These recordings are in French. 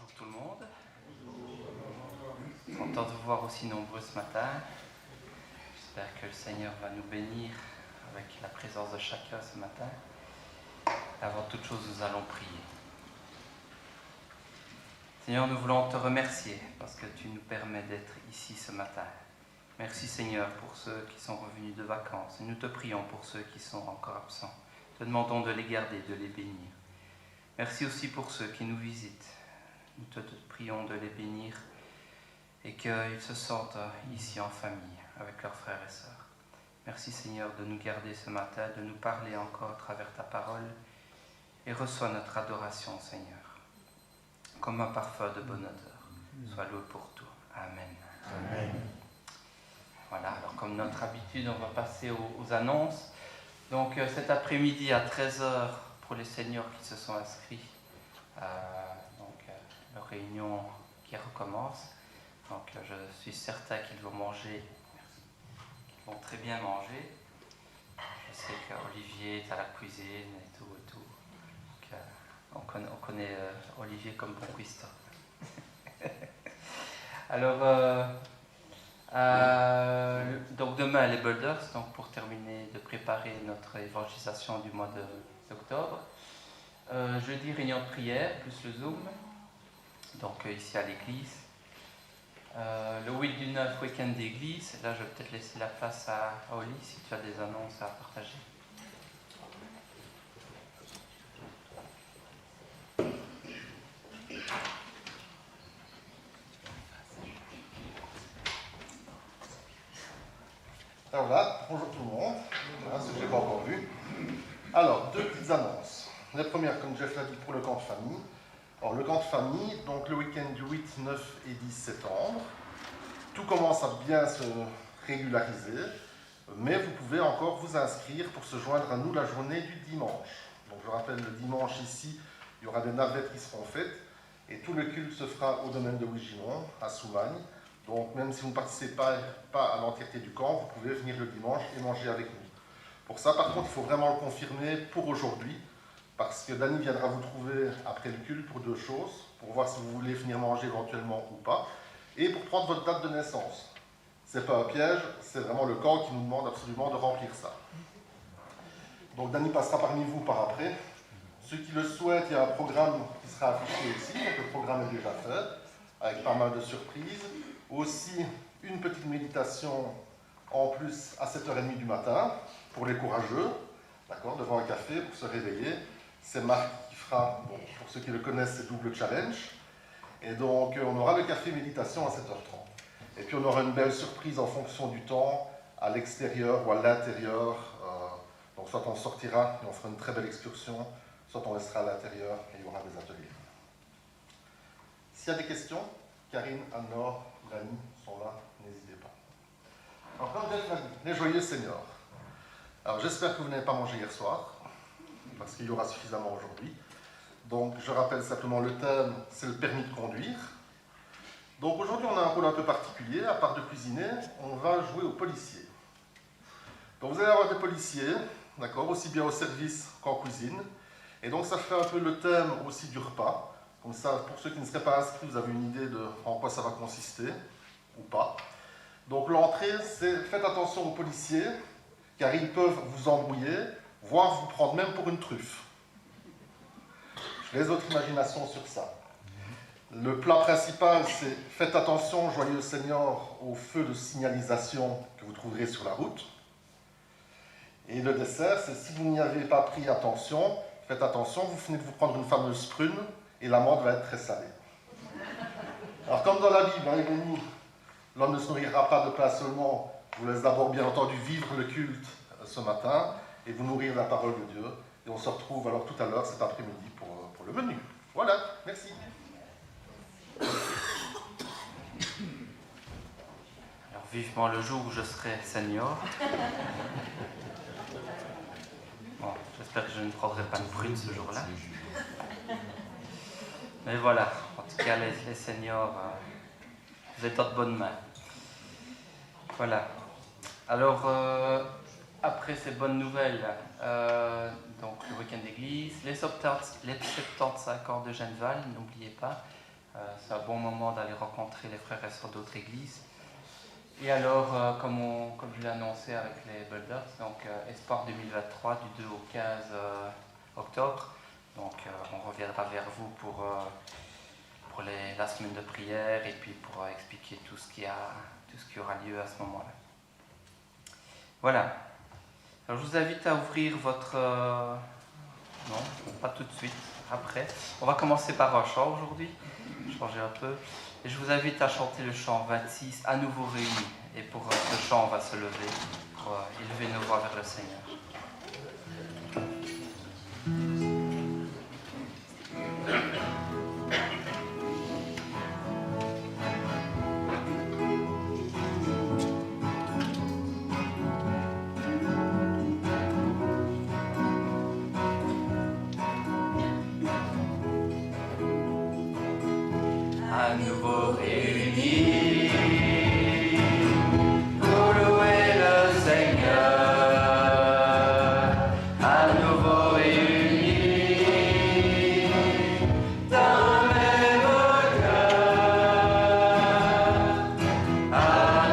Bonjour tout le monde. Content de vous voir aussi nombreux ce matin. J'espère que le Seigneur va nous bénir avec la présence de chacun ce matin. Avant toute chose, nous allons prier. Seigneur, nous voulons te remercier parce que tu nous permets d'être ici ce matin. Merci Seigneur pour ceux qui sont revenus de vacances. Et nous te prions pour ceux qui sont encore absents. Te demandons de les garder, de les bénir. Merci aussi pour ceux qui nous visitent. Nous te prions de les bénir et qu'ils se sentent ici en famille avec leurs frères et sœurs. Merci Seigneur de nous garder ce matin, de nous parler encore à travers ta parole et reçois notre adoration Seigneur, comme un parfum de bonne odeur. Sois loué pour tout. Amen. Amen. Voilà, alors comme notre habitude, on va passer aux annonces. Donc cet après-midi à 13h pour les seniors qui se sont inscrits. Leur réunion qui recommence. Donc je suis certain qu'ils vont manger, qu'ils vont très bien manger. Je sais qu'Olivier est à la cuisine et tout. Donc, on connaît Olivier comme bon cuistot. Alors, donc demain les Builders, donc pour terminer de préparer notre évangélisation du mois d'octobre. Jeudi, réunion de prière, plus le Zoom, donc ici à l'église. Le 8 du 9, week-end d'église. Là, je vais peut-être laisser la place à Oli si tu as des annonces à partager. Alors là, bonjour tout le monde, voilà, ce que je n'ai pas encore vu. Alors, deux petites annonces. La première, comme Jeff l'a dit, pour le camp de famille. Alors, le camp de famille, donc le week-end du 8, 9 et 10 septembre. Tout commence à bien se régulariser, mais vous pouvez encore vous inscrire pour se joindre à nous la journée du dimanche. Donc, je rappelle, le dimanche ici, il y aura des navettes qui seront faites, et tout le culte se fera au domaine de Wiginon, à Soumagne. Donc, même si vous ne participez pas à l'entièreté du camp, vous pouvez venir le dimanche et manger avec nous. Pour ça, par contre, il faut vraiment le confirmer pour aujourd'hui, parce que Dany viendra vous trouver après le culte pour deux choses, pour voir si vous voulez venir manger éventuellement ou pas, et pour prendre votre date de naissance. Ce n'est pas un piège, c'est vraiment le camp qui nous demande absolument de remplir ça. Donc, Dany passera parmi vous par après. Ceux qui le souhaitent, il y a un programme qui sera affiché ici, donc le programme est déjà fait, avec pas mal de surprises. Aussi, une petite méditation en plus à 7h30 du matin, pour les courageux, d'accord, devant un café pour se réveiller. C'est Marc qui fera, bon, pour ceux qui le connaissent, c'est double challenge. Et donc, on aura le café méditation à 7h30. Et puis, on aura une belle surprise en fonction du temps, à l'extérieur ou à l'intérieur. Donc, soit on sortira et on fera une très belle excursion, soit on restera à l'intérieur et il y aura des ateliers. S'il y a des questions, Karine, Anne-Laure, Dany sont là, n'hésitez pas. Alors, comme Jeff l'a dit, les joyeux seniors. Alors, j'espère que vous n'avez pas mangé hier soir, parce qu'il y aura suffisamment aujourd'hui. Donc, je rappelle simplement le thème, c'est le permis de conduire. Donc, aujourd'hui, on a un rôle un peu particulier. À part de cuisiner, on va jouer aux policiers. Donc, vous allez avoir des policiers, d'accord, aussi bien au service qu'en cuisine. Et donc, ça fait un peu le thème aussi du repas. Comme ça, pour ceux qui ne seraient pas inscrits, vous avez une idée de en quoi ça va consister, ou pas. Donc l'entrée, c'est faites attention aux policiers, car ils peuvent vous embrouiller, voire vous prendre même pour une truffe. Je laisse votre imagination sur ça. Le plat principal, c'est faites attention, joyeux seniors, aux feux de signalisation que vous trouverez sur la route. Et le dessert, c'est si vous n'y avez pas pris attention, faites attention, vous venez de vous prendre une fameuse prune, et l'amande va être très salée. Alors comme dans la Bible, il est dit, l'homme ne se nourrira pas de pain seulement. Je vous laisse d'abord bien entendu vivre le culte ce matin et vous nourrir la parole de Dieu. Et on se retrouve alors tout à l'heure cet après-midi pour le menu. Voilà, merci. Alors vivement le jour où je serai senior. Bon, j'espère que je ne prendrai pas de prune ce jour-là. Mais voilà, en tout cas, les seniors, vous êtes en de bonnes mains. Voilà. Alors, après ces bonnes nouvelles, donc le week-end d'église, les 75 ans de Genneval, n'oubliez pas, C'est un bon moment d'aller rencontrer les frères et sœurs d'autres églises. Et alors, comme je l'ai annoncé avec les Builders, donc Espoir 2023 du 2 au 15 octobre. Donc on reviendra vers vous pour la semaine de prière et puis pour expliquer tout ce qui aura lieu à ce moment-là. Voilà. Alors je vous invite à ouvrir votre... non, pas tout de suite, après. On va commencer par un chant aujourd'hui, changer un peu. Et je vous invite à chanter le chant 26, à nouveau réunis. Et pour ce chant, on va se lever pour élever nos voix vers le Seigneur. À nouveau réunis pour louer le Seigneur, à nouveau réunis dans le même cœur, à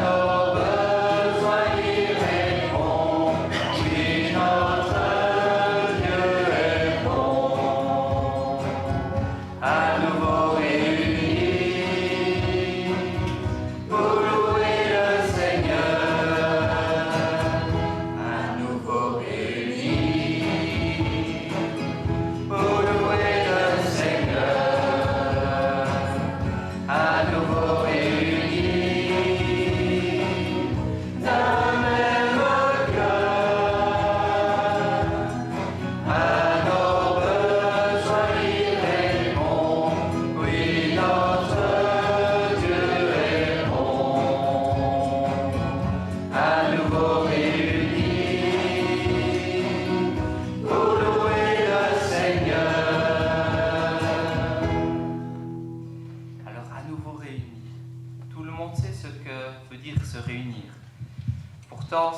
nos besoins il répond, oui notre Dieu est bon, à nouveau réunis.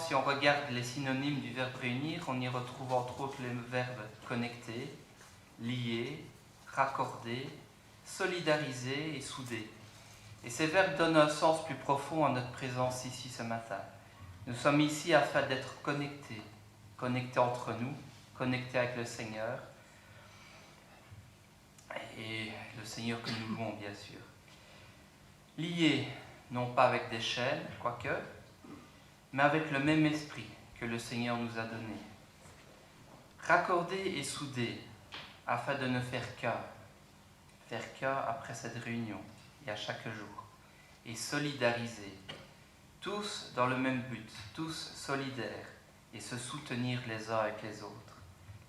Si on regarde les synonymes du verbe réunir, on y retrouve entre autres les verbes connecter, lier, raccorder, solidariser et souder. Et ces verbes donnent un sens plus profond à notre présence ici ce matin. Nous sommes ici afin d'être connectés, connectés entre nous, connectés avec le Seigneur, et le Seigneur que nous louons bien sûr. Liés, non pas avec des chaînes, quoique, mais avec le même esprit que le Seigneur nous a donné. Raccordés et soudés, afin de ne faire qu'un après cette réunion et à chaque jour, et solidarisés, tous dans le même but, tous solidaires, et se soutenir les uns avec les autres.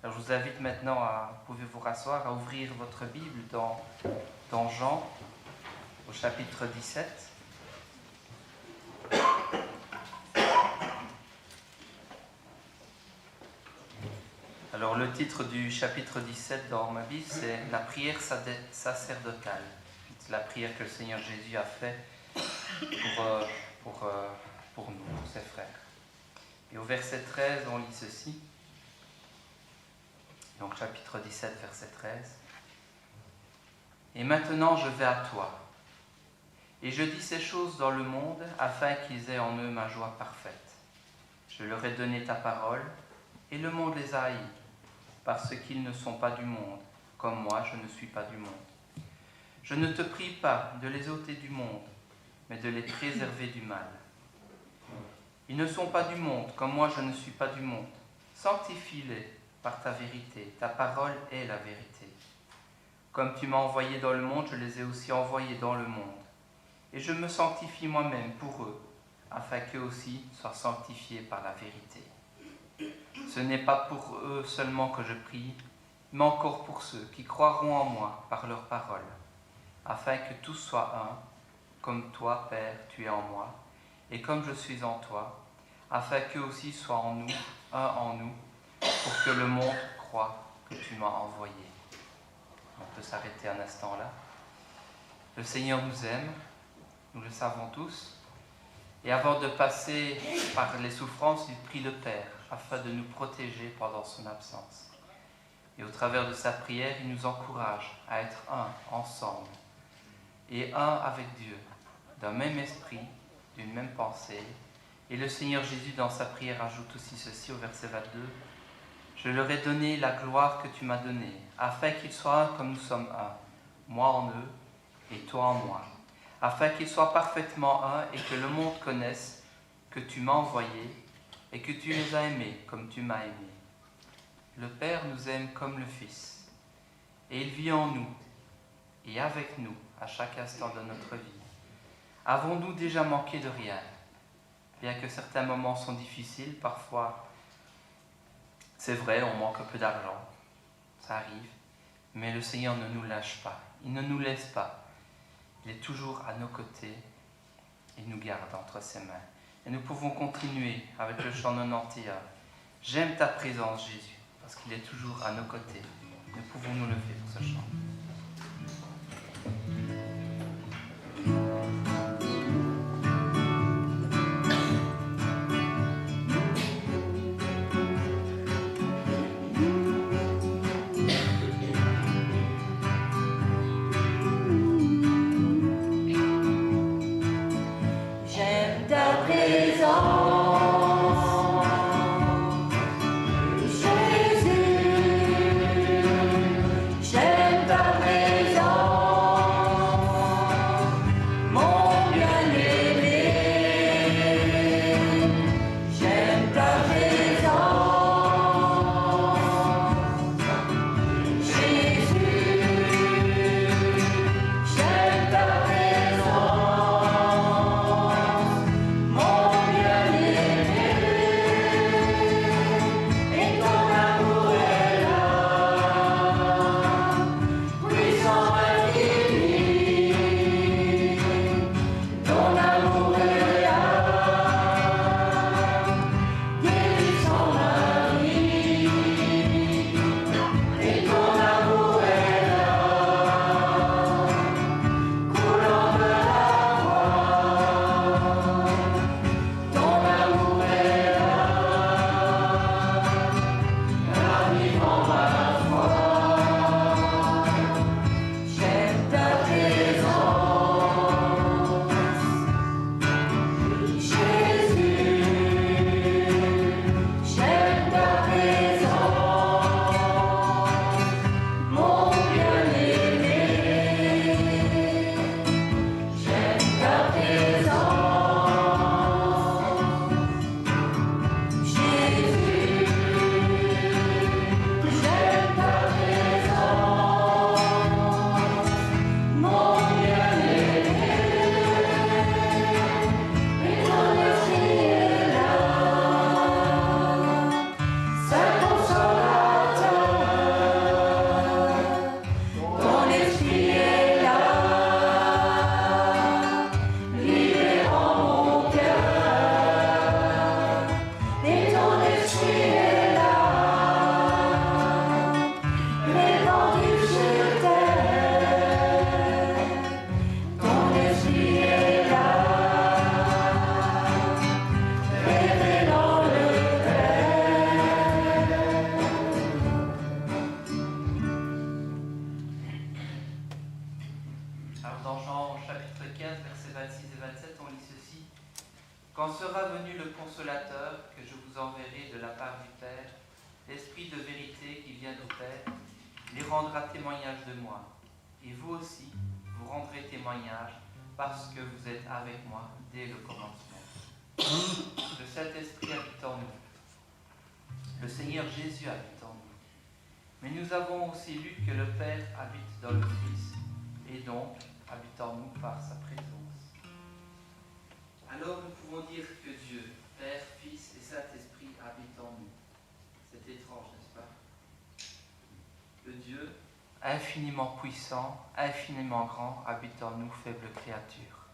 Alors je vous invite maintenant pouvez-vous rasseoir, à ouvrir votre Bible dans Jean, au chapitre 17. Alors le titre du chapitre 17 dans ma Bible, c'est « La prière sacerdotale ». C'est la prière que le Seigneur Jésus a faite pour nous, pour ses frères. Et au verset 13, on lit ceci. Donc chapitre 17, verset 13. « Et maintenant je vais à toi, et je dis ces choses dans le monde, afin qu'ils aient en eux ma joie parfaite. Je leur ai donné ta parole, et le monde les a haïs, parce qu'ils ne sont pas du monde, comme moi je ne suis pas du monde. Je ne te prie pas de les ôter du monde, mais de les préserver du mal. Ils ne sont pas du monde, comme moi je ne suis pas du monde. Sanctifie-les par ta vérité, ta parole est la vérité. Comme tu m'as envoyé dans le monde, je les ai aussi envoyés dans le monde. Et je me sanctifie moi-même pour eux, afin qu'eux aussi soient sanctifiés par la vérité. Ce n'est pas pour eux seulement que je prie, mais encore pour ceux qui croiront en moi par leur parole, afin que tous soient un, comme toi, Père, tu es en moi, et comme je suis en toi, afin qu'eux aussi soient en nous, un en nous, pour que le monde croie que tu m'as envoyé. On peut s'arrêter un instant là. Le Seigneur nous aime, nous le savons tous, et avant de passer par les souffrances, il prie le Père, afin de nous protéger pendant son absence. Et au travers de sa prière, il nous encourage à être un, ensemble, et un avec Dieu, d'un même esprit, d'une même pensée. Et le Seigneur Jésus, dans sa prière, ajoute aussi ceci au verset 22. Je leur ai donné la gloire que tu m'as donnée, afin qu'ils soient un comme nous sommes un, moi en eux et toi en moi, afin qu'ils soient parfaitement un et que le monde connaisse que tu m'as envoyé et que tu les as aimés comme tu m'as aimé. Le Père nous aime comme le Fils, et il vit en nous et avec nous à chaque instant de notre vie. Avons-nous déjà manqué de rien? Bien que certains moments sont difficiles, parfois, c'est vrai, on manque un peu d'argent, ça arrive, mais le Seigneur ne nous lâche pas, il ne nous laisse pas. Il est toujours à nos côtés, il nous garde entre ses mains. Et nous pouvons continuer avec le chant 91. J'aime ta présence, Jésus, parce qu'il est toujours à nos côtés. Nous pouvons nous lever pour ce chant. Quand sera venu le Consolateur que je vous enverrai de la part du Père, l'Esprit de vérité qui vient du Père, il rendra témoignage de moi. Et vous aussi, vous rendrez témoignage parce que vous êtes avec moi dès le commencement. Le Saint-Esprit habite en nous. Le Seigneur Jésus habite en nous. Mais nous avons aussi lu que le Père habite dans le Fils et donc habite en nous par sa présence. Alors nous pouvons dire que Dieu, Père, Fils et Saint-Esprit habitent en nous. C'est étrange, n'est-ce pas? Le Dieu, infiniment puissant, infiniment grand, habite en nous, faibles créatures.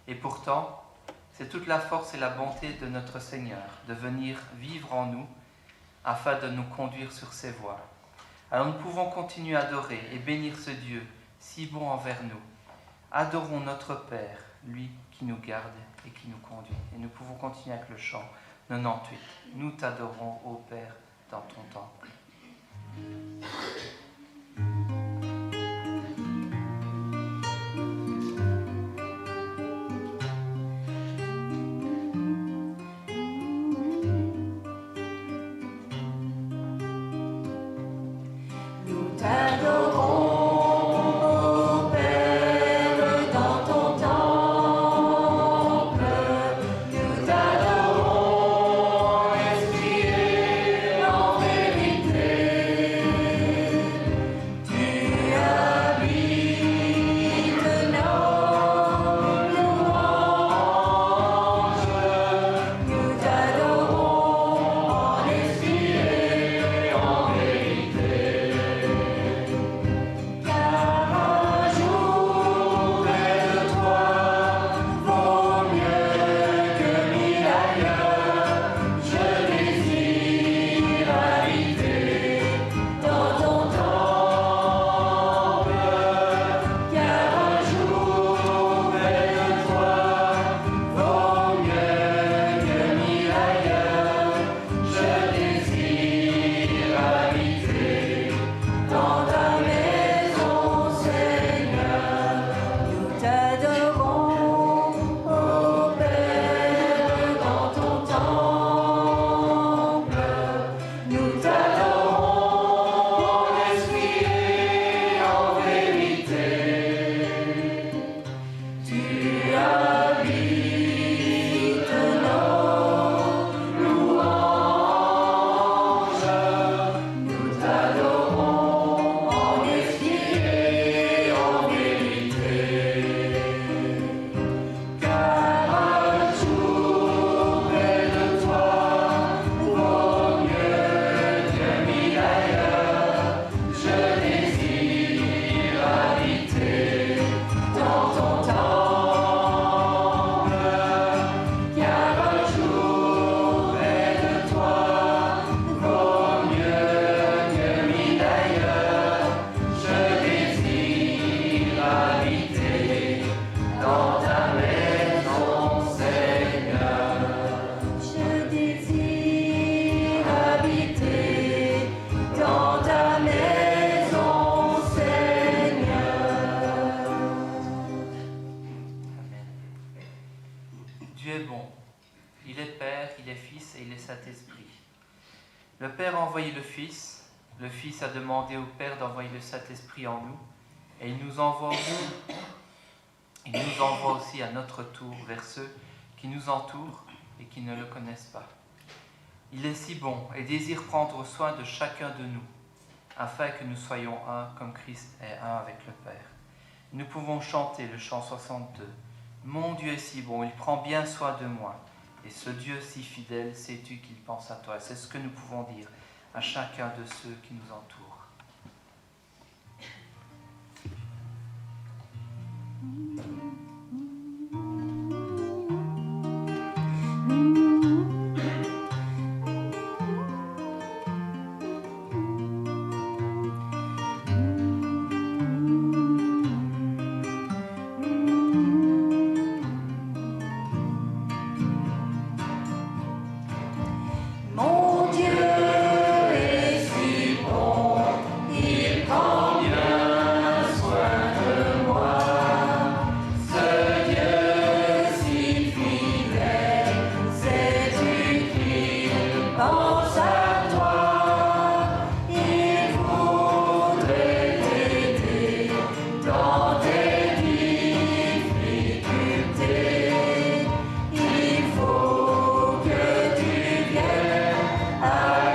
Et pourtant, c'est toute la force et la bonté de notre Seigneur de venir vivre en nous afin de nous conduire sur ses voies. Alors nous pouvons continuer à adorer et bénir ce Dieu si bon envers nous. Adorons notre Père, lui qui nous garde et qui nous conduit. Et nous pouvons continuer avec le chant 98. Nous t'adorons, ô Père, dans ton temple. envoyé le Fils a demandé au Père d'envoyer le Saint-Esprit en nous, et il nous envoie aussi à notre tour vers ceux qui nous entourent et qui ne le connaissent pas. Il est si bon et désire prendre soin de chacun de nous, afin que nous soyons un comme Christ est un avec le Père. Nous pouvons chanter le chant 62. Mon Dieu est si bon, il prend bien soin de moi. Et ce Dieu si fidèle, sais-tu qu'il pense à toi? C'est ce que nous pouvons dire à chacun de ceux qui nous entourent. Mon Dieu est si bon, il prend bien soin de moi. Ce Dieu si fidèle, sais-tu qu'il pense à toi? Il voudrait t'aider dans tes difficultés. Il faut que tu viennes à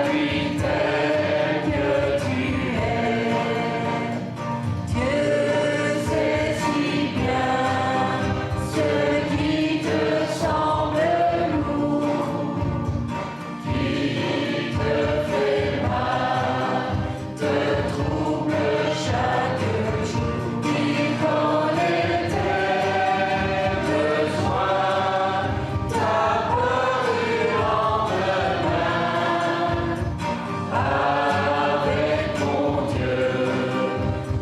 lui tel que tu es. Dieu sait si bien ce qui te semble lourd, qui te fait mal, te trouble chaque jour. Il connaît tes besoins, ta peur et lendemain. Avec mon Dieu,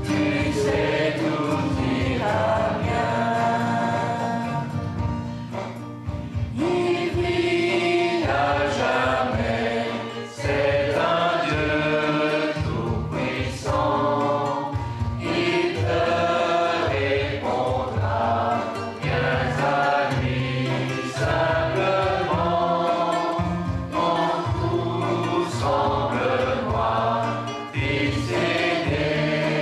tu sais tout ira bien. Il vit à jamais, c'est un Dieu tout-puissant. Il te répondra, viens à lui simplement. Quand tout semble noir, triste et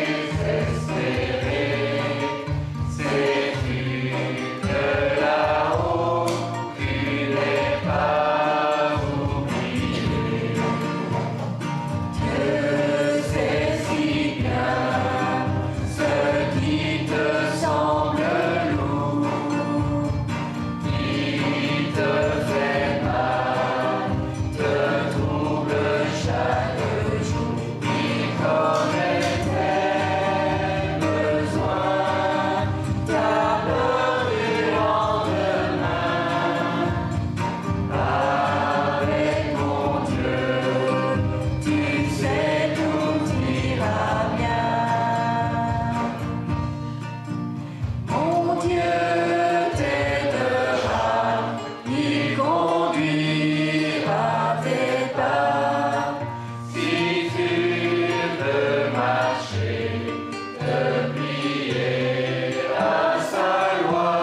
désespéré, sais-tu que là-haut, tu n'es pas oublié? Dieu sait si bien ce qui te semble lourd, qui te fait mal, te trouble chaque jour. Il connaît tes besoins, ta peur du lendemain. Avec mon Dieu, tu sais tout ira bien. Mon Dieu t'aidera, il conduira tes pas. Si tu veux marcher, te plier à sa loi,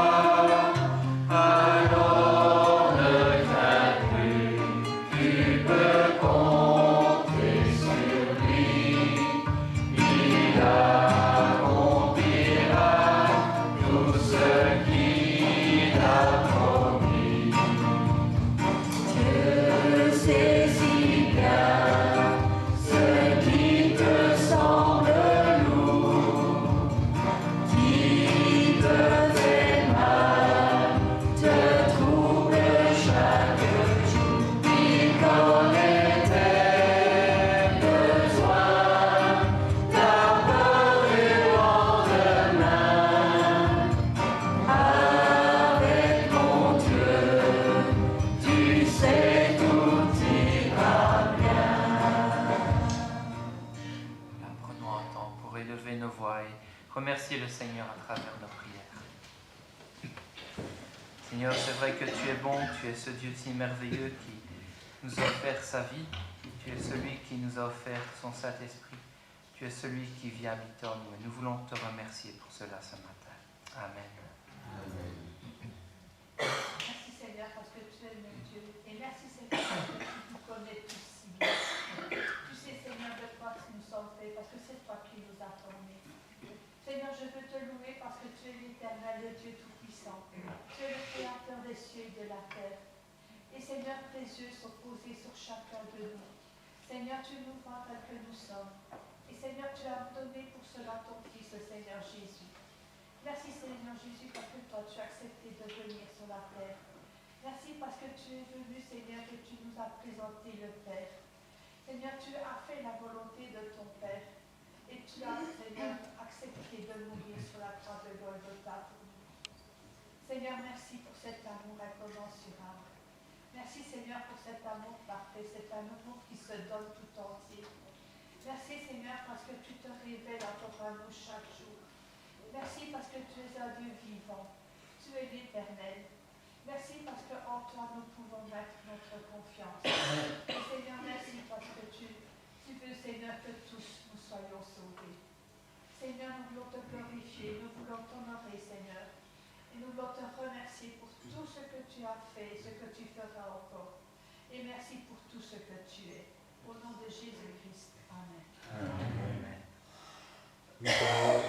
alors ne crains plus, tu peux compter sur lui. Il accomplira tout ce qu'il a promis. Dieu sait si bien ce qui te semble lourd, qui te fait mal, te trouble chaque jour. Il connaît tes besoins, ta peur et lendemain. Avec mon Dieu, tu sais tout ira bien. Prenons un temps pour élever nos voix et remercier le Seigneur à travers nos prières. Seigneur, c'est vrai que tu es bon, tu es ce Dieu si merveilleux qui nous a offert sa vie, tu es celui qui nous a offert son Saint-Esprit, tu es celui qui vient habiter en nous et nous voulons te remercier pour cela ce matin. Amen. Merci Seigneur parce que tu es mon Dieu. Et merci Seigneur parce que tu nous connais tous si bien. puissant. Tu es le créateur des cieux et de la terre. Et Seigneur, tes yeux sont posés sur chacun de nous. Seigneur, tu nous vois tel que nous sommes. Et Seigneur, tu as donné pour cela ton Fils, le Seigneur Jésus. Merci Seigneur Jésus parce que toi tu as accepté de venir sur la terre. Merci parce que tu es venu Seigneur et tu nous as présenté le Père. Seigneur, tu as fait la volonté de ton Père et tu as Seigneur accepté de mourir sur la croix de Golgotha pour nous. Seigneur, merci pour cet amour incommensurable. Merci Seigneur pour cet amour parfait, cet amour qui se donne tout entier. Merci Seigneur parce que tu te révèles à ton amour chaque jour. Merci parce que tu es un Dieu vivant. Tu es l'Éternel. Merci parce qu'en toi nous pouvons mettre notre confiance. Et Seigneur, merci parce que tu veux Seigneur que tous nous soyons sauvés. Seigneur, nous voulons te glorifier, nous voulons t'honorer Seigneur. Et nous voulons te remercier pour tout ce que tu as fait, ce que tu feras encore. Et merci pour tout ce que tu es. Au nom de Jésus-Christ. Amen. Amen. Oui, Seigneur,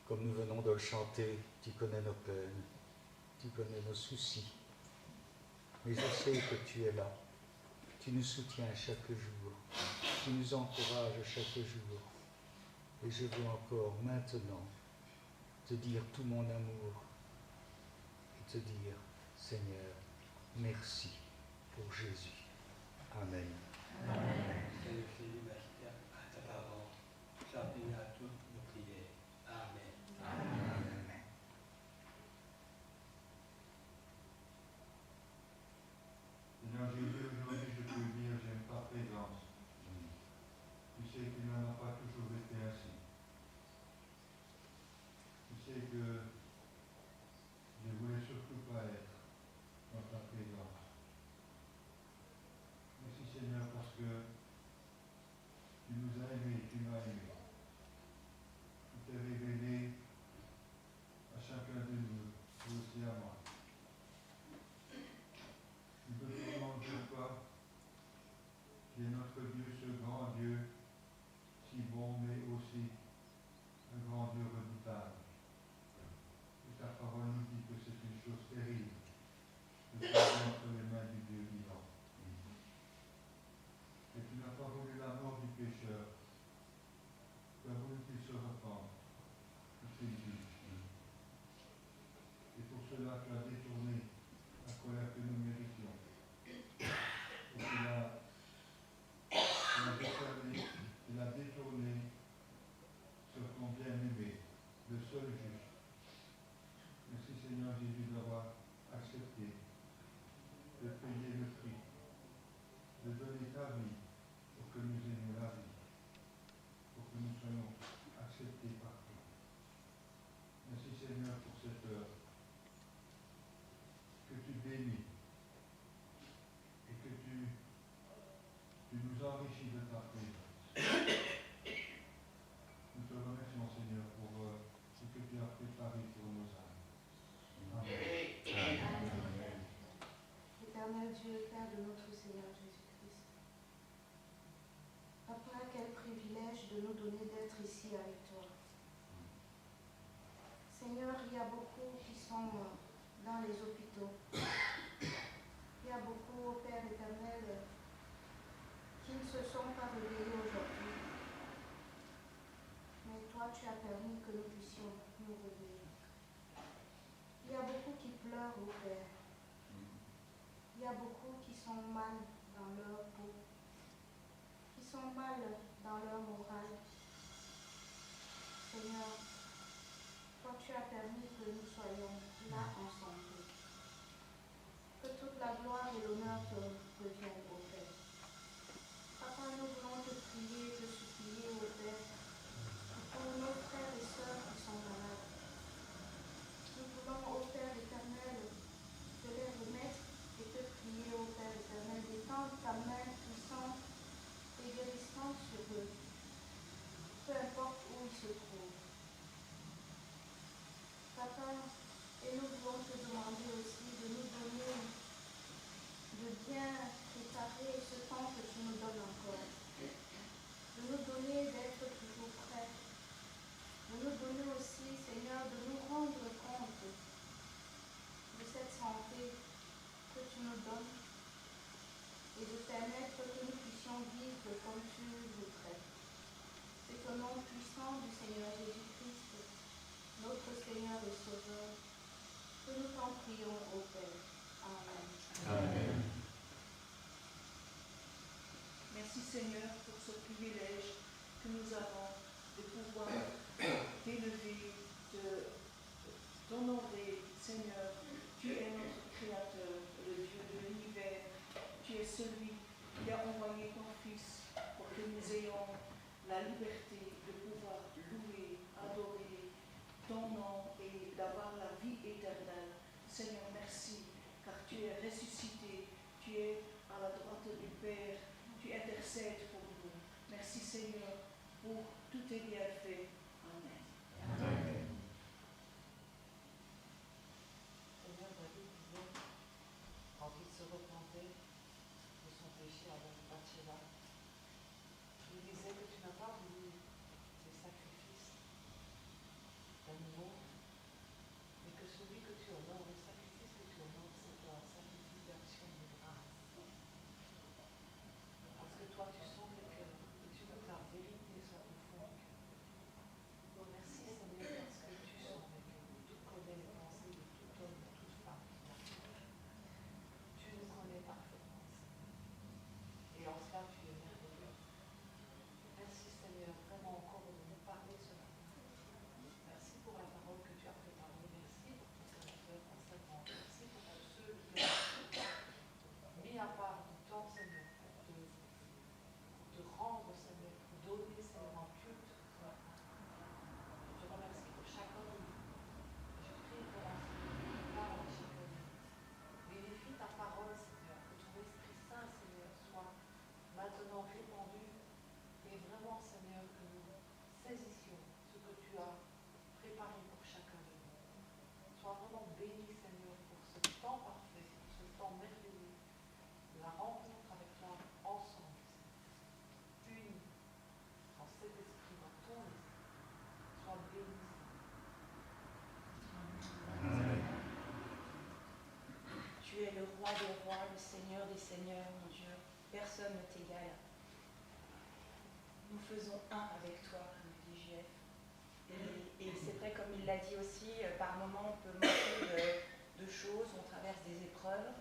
comme nous venons de le chanter, tu connais nos peines, tu connais nos soucis. Mais je sais que tu es là. Tu nous soutiens chaque jour. Tu nous encourages chaque jour. Et je veux encore maintenant te dire tout mon amour et te dire, Seigneur, merci pour Jésus. Amen. Amen. Seigneur Jésus, merci à ta parole. J'appelle à toutes nos prières. Amen. Amen. Seigneur Jésus, aujourd'hui je peux dire, j'aime ta présence. Tu sais qu'il n'en a pas toujours été ainsi. Tu sais que je ne voulais surtout pas être dans ta présence. Merci Seigneur parce que tu nous as aimés, tu m'as aimés. Tu t'es révélé à chacun de nous, et aussi à moi. Nous te demandons pourquoi qui est notre Dieu, ce grand Dieu, si bon, mais aussi un grand Dieu redoutable. Et ta parole nous dit que c'est une chose terrible de tomber entre les mains du Dieu vivant. Et tu n'as pas voulu la mort du pécheur, tu as voulu qu'il se repente, qu'il juge. Et pour cela, tu as détourné la colère que nous méritions. Et tu l'as détourné sur ton bien-aimé, le seul juge. Merci Seigneur Jésus d'avoir accepté de payer le prix, de donner ta vie pour que nous ayons la vie, pour que nous soyons acceptés par toi. Merci Seigneur pour cette heure que tu bénis et que tu nous enrichis de ta présence. Nous te remercions Seigneur pour ce que tu as préparé pour nos âmes. Amen. Éternel Dieu, Père de notre Seigneur Jésus-Christ, Papa, quel privilège de nous donner d'être ici avec toi. Seigneur, il y a beaucoup qui sont dans les hôpitaux. Il y a beaucoup, Père éternel, qui ne se sont pas réveillés aujourd'hui. Mais toi, tu as permis que nous puissions nous réveiller. Il y a beaucoup qui pleurent, ô Père. Il y a beaucoup qui sont mal dans leur peau, qui sont mal dans leur morale. Seigneur, toi tu as permis que nous soyons là ensemble. Que toute la gloire et l'honneur te reviennent au Père. Papa, nous voulons te prier, te supplier au Père, pour nos frères et sœurs qui sont malades. Nous voulons, au Père éternel, te les remettre et te prier, ô Père éternel, d'étendre ta main puissante et guérissante sur eux, peu importe où ils se trouvent. Papa, et nous voulons te demander aussi de nous donner, de bien préparer ce temps que tu nous donnes encore, de nous donner d'être toujours prêts, de nous donner aussi, Seigneur, de nous rendre compte l'honneur, que nous t'en prions au Père. Amen. Amen. Merci Seigneur pour ce privilège que nous avons de pouvoir t'élever, de t'honorer. Seigneur, tu es notre Créateur, le Dieu de l'univers. Tu es celui qui a envoyé ton Fils pour que nous ayons la liberté de pouvoir louer, adorer ton nom et d'avoir la vie éternelle. Seigneur, merci, car tu es ressuscité, tu es à la droite du Père, tu intercèdes pour nous. Merci Seigneur pour tous tes bienfaits. Amen. Amen. Seigneur, David disait, quand il se repentait de son péché avec Bathsheba, il disait que tu n'as pas voulu des sacrifices d'animaux, mais que celui que tu honores, le sacrifice que tu honores, c'est un sacrifice d'action de grâce. Parce que toi, tu sondes le cœur, et tu veux que la vérité soit au fond du cœur. Donc merci Seigneur, parce que tu sondes le cœur, tu connais les pensées de tout homme, de toute femme qui t'appelle. Tu nous connais parfaitement, Seigneur. Et en cela, tu es merveilleux. Merci Seigneur, vraiment encore de nous parler ce matin. Merci pour la parole que tu as préparée. Merci pour ton serviteur enseignement. Merci pour tous ceux qui ont mis à part du temps, Seigneur, pour te rendre, Seigneur, pour donner, Seigneur, en culte ce matin. Je te remercie pour chacun de nous. Je prie vraiment, Seigneur, que tu parles à chacun de nous. Vérifie ta parole, Seigneur, que ton Esprit Saint, Seigneur, soit maintenant répandu et vraiment, Seigneur, que nous saisissions ce que tu as préparé pour chacun de nous. Sois vraiment béni, Seigneur, pour ce temps parfait, pour ce temps merveilleux, de la rencontre avec toi ensemble, Seigneur. Unis dans cet esprit, dans ton esprit. Sois béni, Seigneur. Tu es le roi des rois, le Seigneur des seigneurs, mon Dieu. Personne ne t'égale. Nous faisons un avec toi, nous dit JF. Et c'est vrai, comme il l'a dit aussi, par moments on peut manquer de choses, on traverse des épreuves.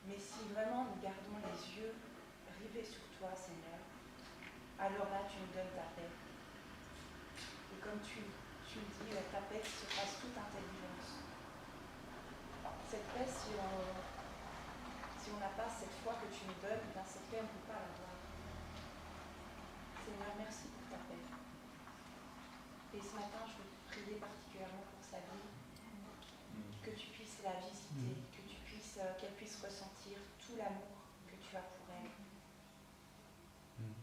Mais si vraiment nous gardons les yeux rivés sur toi, Seigneur, alors là tu nous donnes ta paix. Et comme tu le dis, ta paix qui surpasse toute intelligence. Cette paix, si on n'a pas cette foi que tu nous donnes, ben cette paix, on ne peut pas l'avoir. Seigneur, merci pour ta paix. Et ce matin, je veux te prier particulièrement pour sa vie, que tu puisses la visiter, qu'elle puisse ressentir tout l'amour que tu as pour elle,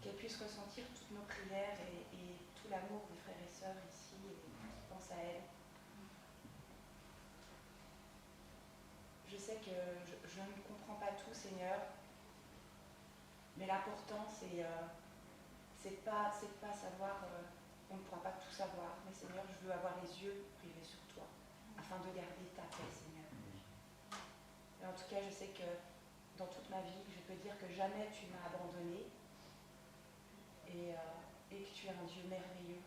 qu'elle puisse ressentir toutes nos prières et tout l'amour des frères et sœurs ici, et qui pensent à elle. Je sais que je ne comprends pas tout, Seigneur, mais l'important, c'est pas savoir, on ne pourra pas tout savoir, mais Seigneur, je veux avoir les yeux rivés sur toi, afin de garder ta paix, Seigneur. Et en tout cas, je sais que dans toute ma vie, je peux dire que jamais tu m'as abandonné, et que tu es un Dieu merveilleux,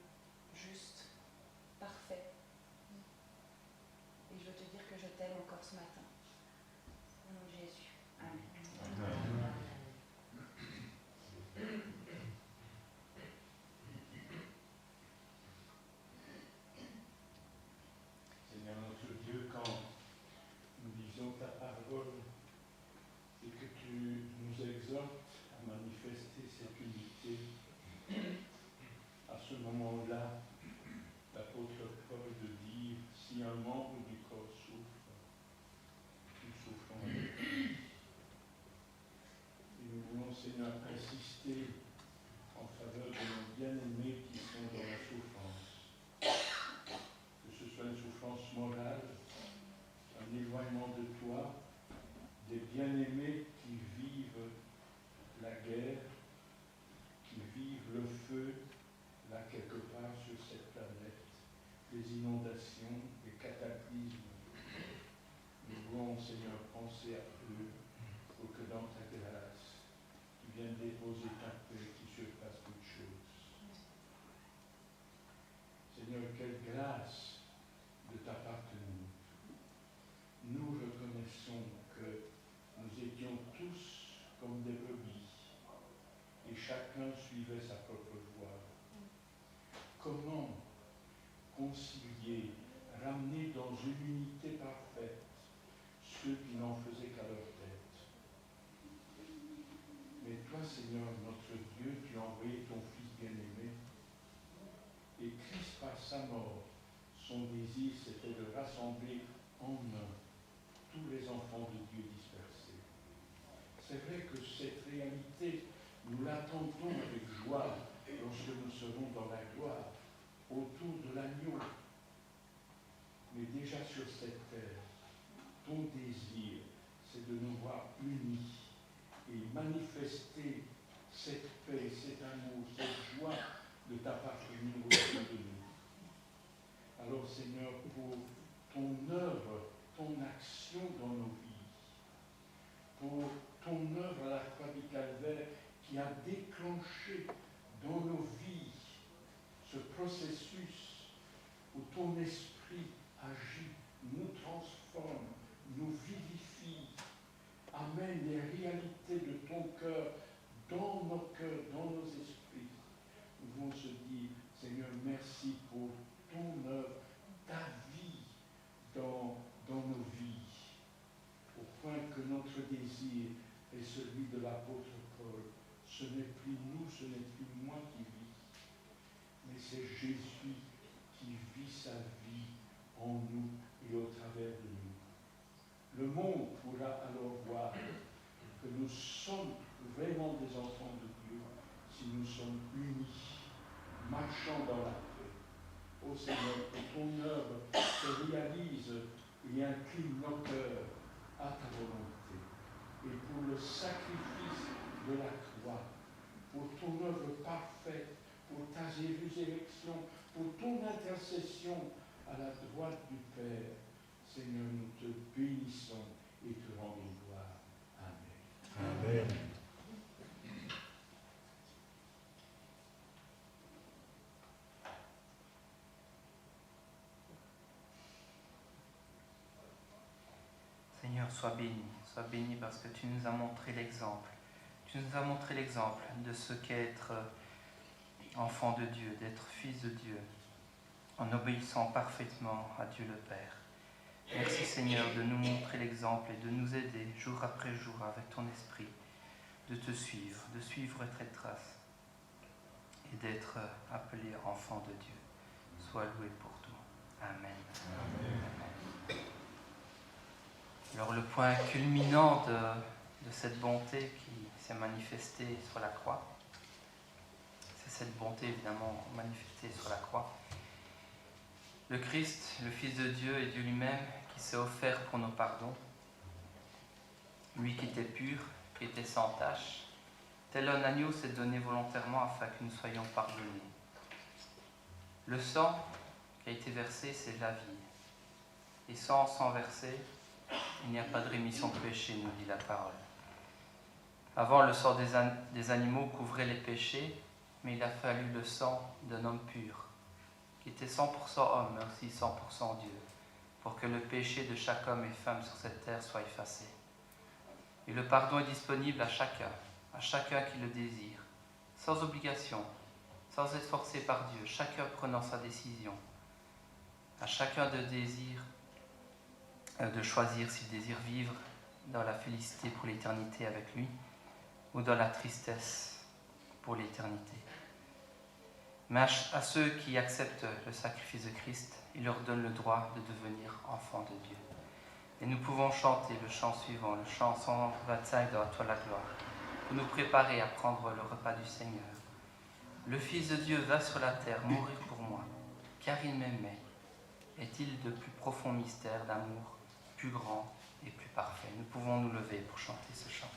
juste, parfait. Et je veux te dire que je t'aime encore ce matin. Au nom de Jésus. Amen. Seigneur notre Dieu, quand nous lisons ta parole et que tu nous exhortes à manifester cette unité, à ce moment-là, l'apôtre Paul de dire, si un membre du corps souffre, nous souffrons avec lui. Et nous voulons, Seigneur, insister en faveur de nos bien-aimés qui sont dans la souffrance. Que ce soit une souffrance morale, un éloignement de toi, des bien-aimés qui vivent la guerre, qui vivent le feu, là quelque part sur cette planète, les inondations, les cataclysmes. Nous voulons, Seigneur, penser à eux pour que dans ta grâce, tu viennes déposer ta paix chacun suivait sa propre voie. Comment concilier, ramener dans une unité parfaite ceux qui n'en faisaient qu'à leur tête? Mais toi, Seigneur, notre Dieu, tu as envoyé ton Fils bien-aimé, et Christ, par sa mort, son désir, c'était de rassembler en un tous les enfants de Dieu dispersés. C'est vrai que cette réalité, nous l'attendons avec joie lorsque nous serons dans la gloire, autour de l'agneau. Mais déjà sur cette terre, ton désir, c'est de nous voir unis et manifester cette paix, cet amour, cette joie de t'appartenir autour de nous. Alors Seigneur, pour ton œuvre, ton action dans nos vies, pour ton œuvre à la croix du Calvaire qui a déclenché dans nos vies ce processus où ton esprit agit, nous transforme, nous vivifie, amène les réalités de ton cœur dans nos cœurs, dans nos esprits. Nous voulons se dire, Seigneur, merci pour ton œuvre, ta vie dans nos vies, au point que notre désir est celui de l'apôtre Paul. Ce n'est plus nous, ce n'est plus moi qui vis, mais c'est Jésus qui vit sa vie en nous et au travers de nous. Le monde pourra alors voir que nous sommes vraiment des enfants de Dieu si nous sommes unis, marchant dans la paix. Ô Seigneur, que ton œuvre se réalise et incline nos cœurs à ta volonté. Et pour le sacrifice de la croix, pour ton œuvre parfaite, pour ta résurrection, pour ton intercession à la droite du Père, Seigneur, nous te bénissons et te rendons gloire. Amen. Amen. Seigneur, sois béni parce que tu nous as montré l'exemple. Tu nous as montré l'exemple de ce qu'est être enfant de Dieu, d'être fils de Dieu, en obéissant parfaitement à Dieu le Père. Merci Seigneur de nous montrer l'exemple et de nous aider jour après jour avec ton esprit, de te suivre, de suivre tes traces et d'être appelé enfant de Dieu. Sois loué pour tout. Amen. Amen. Alors le point culminant de cette bonté qui s'est manifestée sur la croix, c'est cette bonté évidemment manifestée sur la croix. Le Christ, le Fils de Dieu et Dieu lui-même, qui s'est offert pour nos pardons, lui qui était pur, qui était sans tache, tel un agneau s'est donné volontairement afin que nous soyons pardonnés. Le sang qui a été versé, c'est la vie. Et sans sang versé, il n'y a pas de rémission de péché, nous dit la parole. Avant, le sang des animaux couvrait les péchés, mais il a fallu le sang d'un homme pur, qui était 100% homme, mais aussi 100% Dieu, pour que le péché de chaque homme et femme sur cette terre soit effacé. Et le pardon est disponible à chacun qui le désire, sans obligation, sans être forcé par Dieu, chacun prenant sa décision, à chacun de choisir s'il désire vivre dans la félicité pour l'éternité avec lui ou dans la tristesse pour l'éternité. Mais à ceux qui acceptent le sacrifice de Christ, il leur donne le droit de devenir enfants de Dieu. Et nous pouvons chanter le chant suivant, le chant 125 de « À toi la gloire », pour nous préparer à prendre le repas du Seigneur. Le Fils de Dieu va sur la terre mourir pour moi, car il m'aimait. Est-il de plus profond mystère d'amour, plus grand et plus parfait? Nous pouvons nous lever pour chanter ce chant.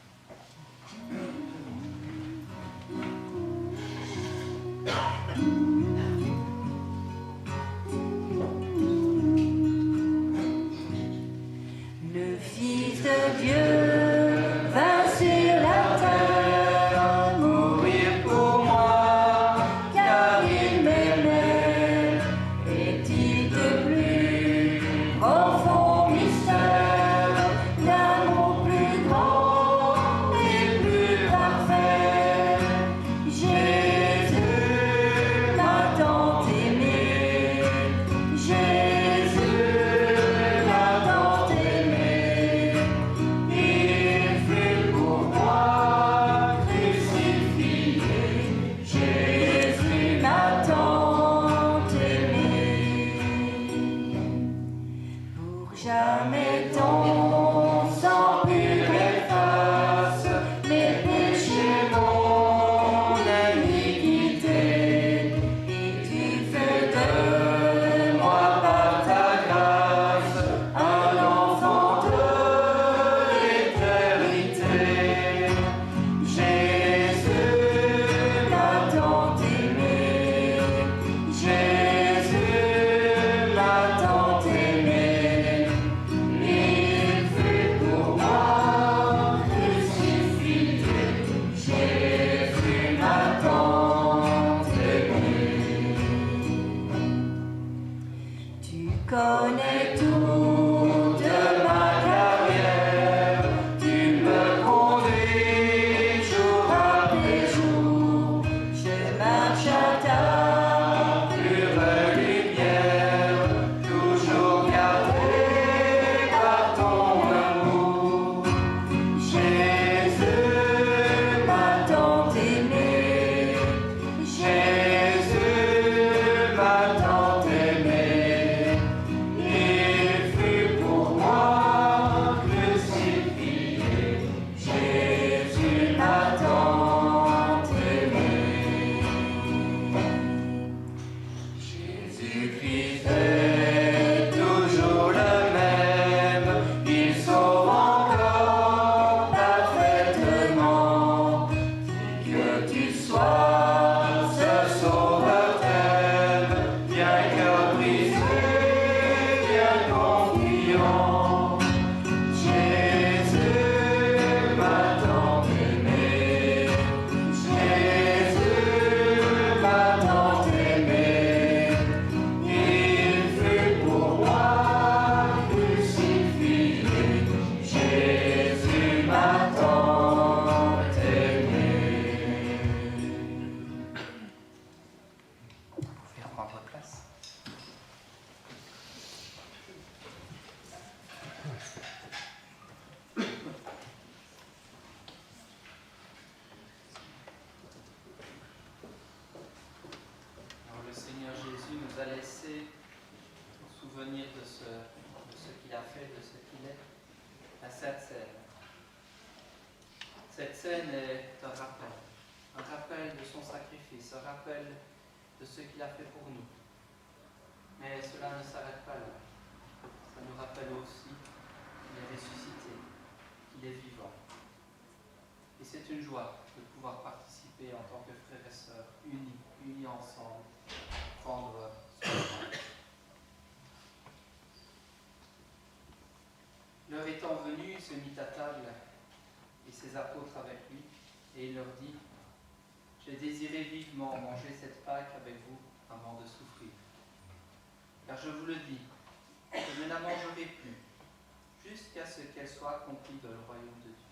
Le Fils de Dieu va sur la terre mourir pour moi, car il m'aimait. Est-il de plus profond mystère d'amour plus grand et plus parfait? tu sois, ce sauveur t'aime, bien cœur brisé, bien confiant. Jésus m'a tant aimé, Jésus m'a tant aimé, il fut pour moi crucifié, Jésus m'a tant aimé. Vous pouvez reprendre place. Alors, le Seigneur Jésus nous a laissé en souvenir de ce qu'il a fait, de ce qu'il est, la Sainte Seine. Cette scène est un rappel de son sacrifice, un rappel de ce qu'il a fait pour nous. Mais cela ne s'arrête pas là. Ça nous rappelle aussi qu'il est ressuscité, qu'il est vivant. Et c'est une joie de pouvoir participer en tant que frères et sœurs, unis ensemble, prendre ce moment. L'heure étant venue, il se mit à table et ses apôtres avec lui, et il leur dit: j'ai désiré vivement manger cette Pâque avec vous avant de souffrir. Car je vous le dis, je ne la mangerai plus, jusqu'à ce qu'elle soit accomplie dans le royaume de Dieu.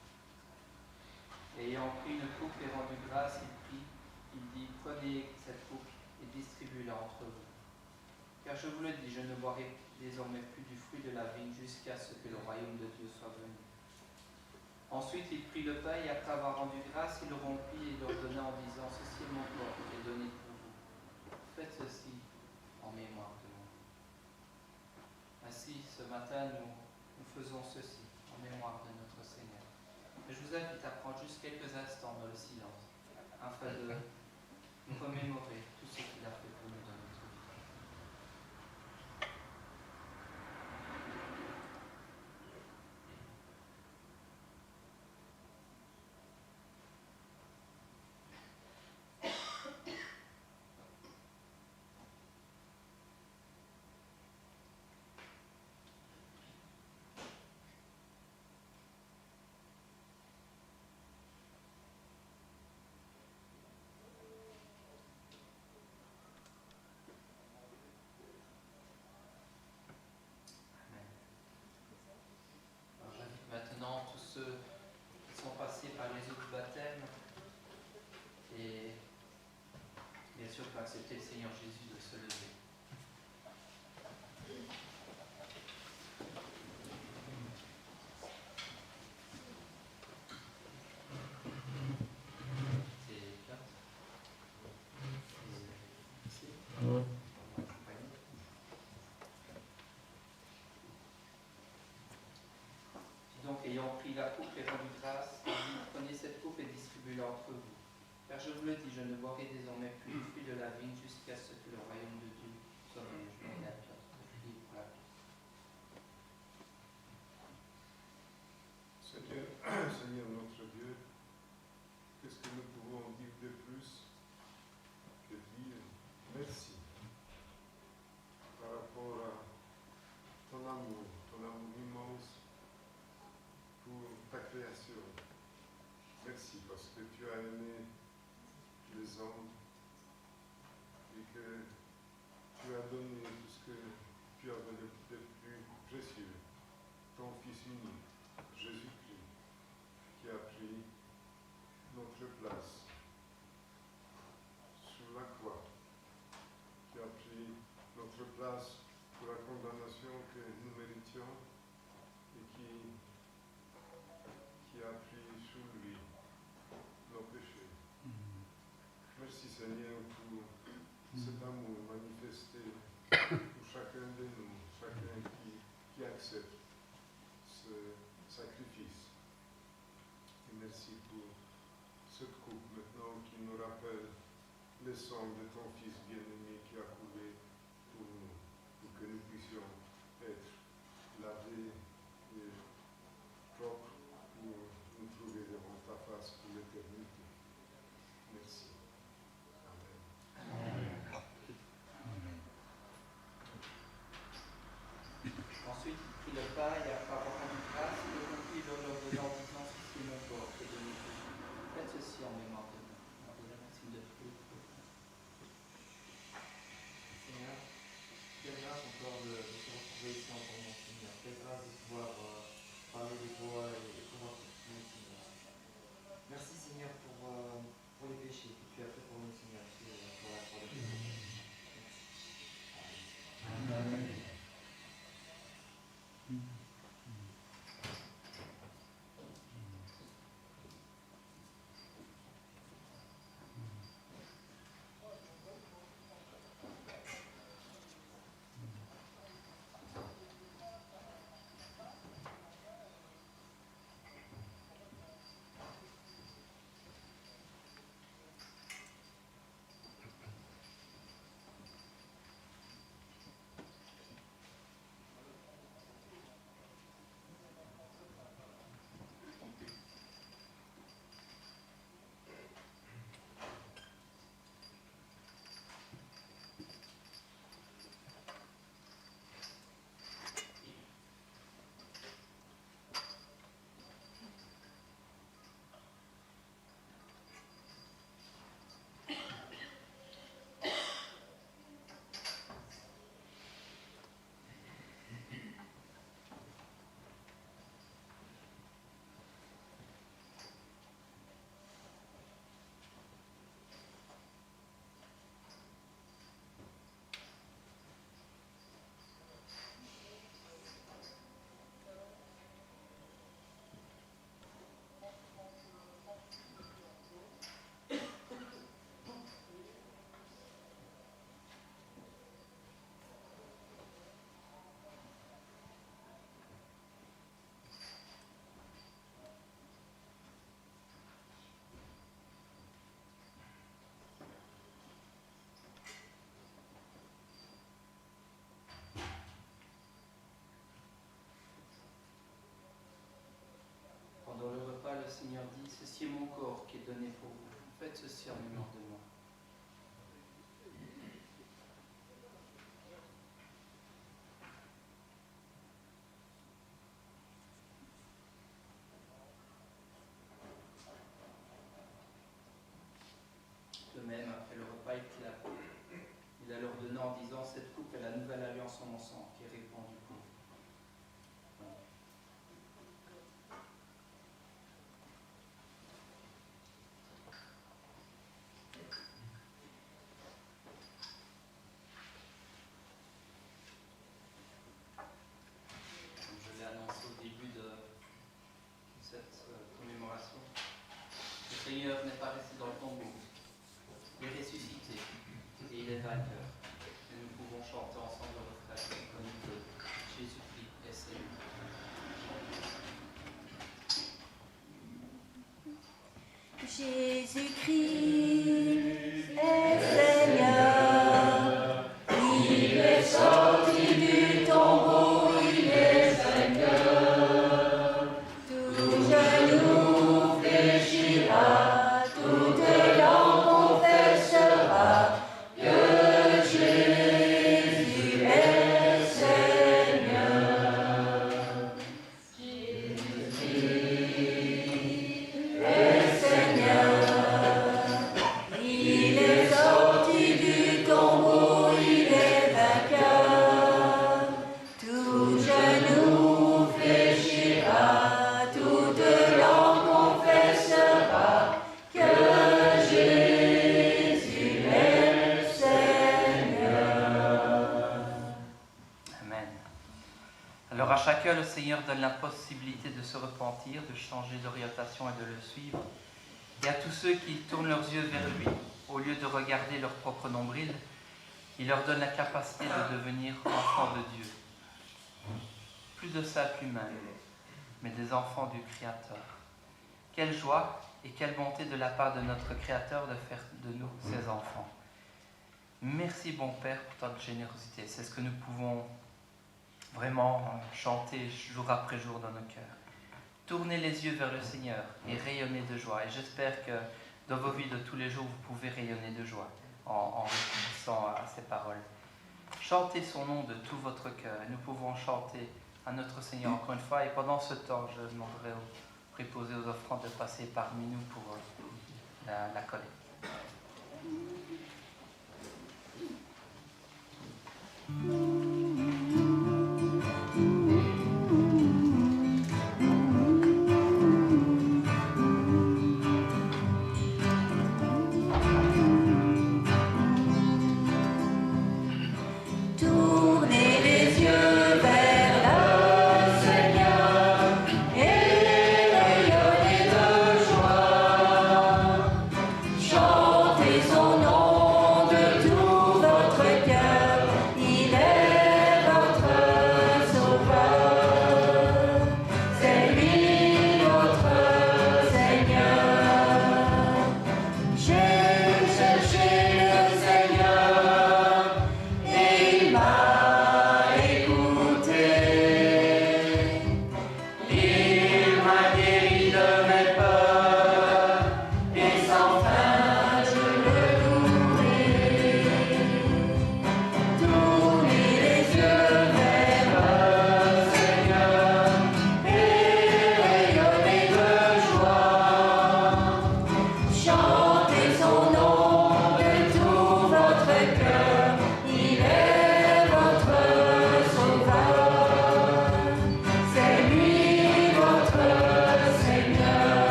Et ayant pris une coupe et rendu grâce, il dit: prenez cette coupe et distribuez-la entre vous. Car je vous le dis, je ne boirai désormais plus du fruit de la vigne jusqu'à ce que le royaume de Dieu soit venu. Ensuite, il prit le pain et après avoir rendu grâce, il le rompit et leur donna en disant: ceci est mon corps qui est donné pour vous. Faites ceci en mémoire de moi. Ainsi, ce matin, nous faisons ceci en mémoire de notre Seigneur. Et je vous invite à prendre juste quelques instants dans le silence, afin de nous remémorer tout ce qu'il a fait pour nous dans notre vie. Maintenant, tous ceux qui sont passés par les eaux du baptême et bien sûr qui ont accepté le Seigneur Jésus de se lever. Donc, ayant pris la coupe et rendu grâce, il dit: prenez cette coupe et distribuez-la entre vous. Car je vous le dis, je ne boirai désormais plus du fruit de la vigne jusqu'à ce que le royaume de Dieu soit venu. Je m'en ai à Pierre de prier pour la vie. Seigneur notre Dieu, qu'est-ce que nous pouvons dire de plus que dire merci par rapport à ton amour immense pour ta création. Merci parce que tu as aimé les hommes et que tu as donné tout ce que tu avais de plus précieux, ton Fils unique, Jésus-Christ, qui a pris notre place sur la croix, qui a pris notre place pour la condamnation que nous méritions et qui a pris sur lui nos péchés. Merci Seigneur pour cet amour manifesté pour chacun de nous, chacun qui accepte ce sacrifice. Et merci pour cette coupe maintenant qui nous rappelle le sang de ton Fils bien-aimé qui a coulé pour nous, pour que nous puissions être lavés et propres pour nous trouver devant ta face pour l'éternité. Merci. corps qui est donné pour vous. Faites ceci en mémoire de moi. De même, après le repas, il a ordonné en disant: cette coupe est la nouvelle alliance en mon sang, qui est répandue pour vous. Comme je l'ai annoncé au début de cette commémoration, le Seigneur n'est pas resté dans le tombeau. Il est ressuscité et il est vainqueur. Et nous pouvons chanter ensemble le refrain comme il veut. Jésus-Christ est Seigneur. Jésus-Christ est Seigneur. Il est sorti du tombeau, il est vainqueur. Tout genou fléchira, toute langue confessera que Jésus est Seigneur. Jésus est Seigneur. Il est sorti du tombeau, il est vainqueur. Tout genou fléchira, toute langue confessera que Jésus est Seigneur. Amen. Alors à chacun, le Seigneur donne la possibilité de se repentir, de changer d'orientation et de le suivre. Et à tous ceux qui tournent leurs yeux vers lui, au lieu de regarder leur propre nombril, il leur donne la capacité de devenir enfants de Dieu. Plus de simples humains, mais des enfants du Créateur. Quelle joie et quelle bonté de la part de notre Créateur de faire de nous ses enfants. Merci, bon Père, pour ta générosité. C'est ce que nous pouvons vraiment chanter jour après jour dans nos cœurs. Tournez les yeux vers le Seigneur et rayonnez de joie. Et j'espère que dans vos vies de tous les jours, vous pouvez rayonner de joie en réfléchissant à ces paroles. Chantez son nom de tout votre cœur. Et nous pouvons chanter à notre Seigneur encore une fois. Et pendant ce temps, je demanderai aux préposés aux offrandes de passer parmi nous pour la collecte. Tournez les yeux vers le Seigneur et rayonnez de joie.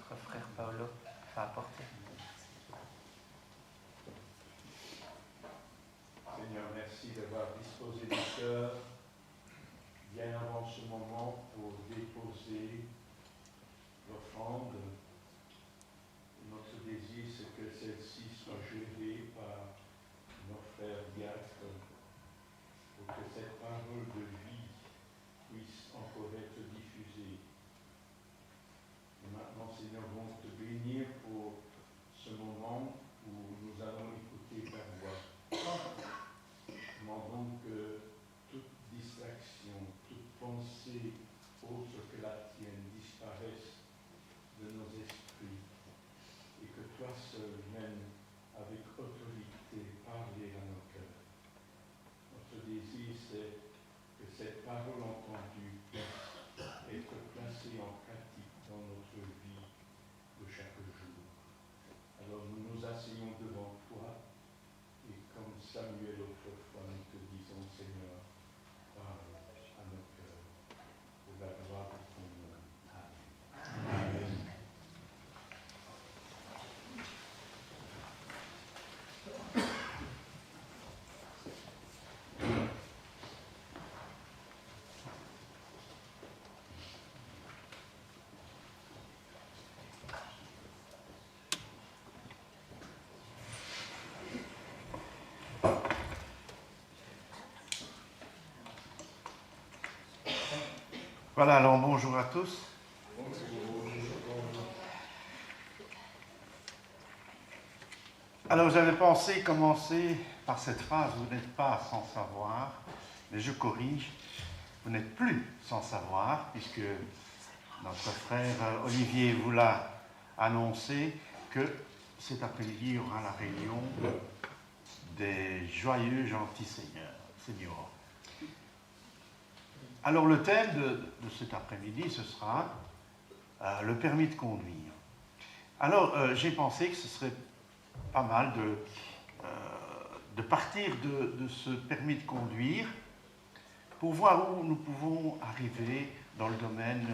notre frère Paolo va apporter. Seigneur, merci d'avoir disposé du cœur bien avant ce moment pour déposer l'offrande. Notre désir, c'est que celle-ci soit gérée par nos frères diacres pour que cette parole de vie puisse encore être diffusée. Et maintenant, Seigneur, nous voulons te bénir pour ce moment où nous allons écouter ta voix. Demandons que toute distraction, toute pensée autre que la tienne disparaisse de nos esprits et que toi seul mènes avec autorité parler à nos cœurs. Notre désir, c'est que cette parole entendue puisse être placée en pratique dans notre vie de chaque jour. Alors nous nous asseyons devant toi et comme Samuel autrefois, nous te disons, Seigneur, parle à nos cœurs pour la gloire de ton nom. Amen. Amen. Voilà, alors bonjour à tous. Alors j'avais pensé commencer par cette phrase, vous n'êtes pas sans savoir, mais je corrige, vous n'êtes plus sans savoir, puisque notre frère Olivier vous l'a annoncé que cet après-midi il y aura la réunion des joyeux gentils seigneurs. Alors le thème de cet après-midi, ce sera le permis de conduire. Alors j'ai pensé que ce serait pas mal de partir de ce permis de conduire pour voir où nous pouvons arriver dans le domaine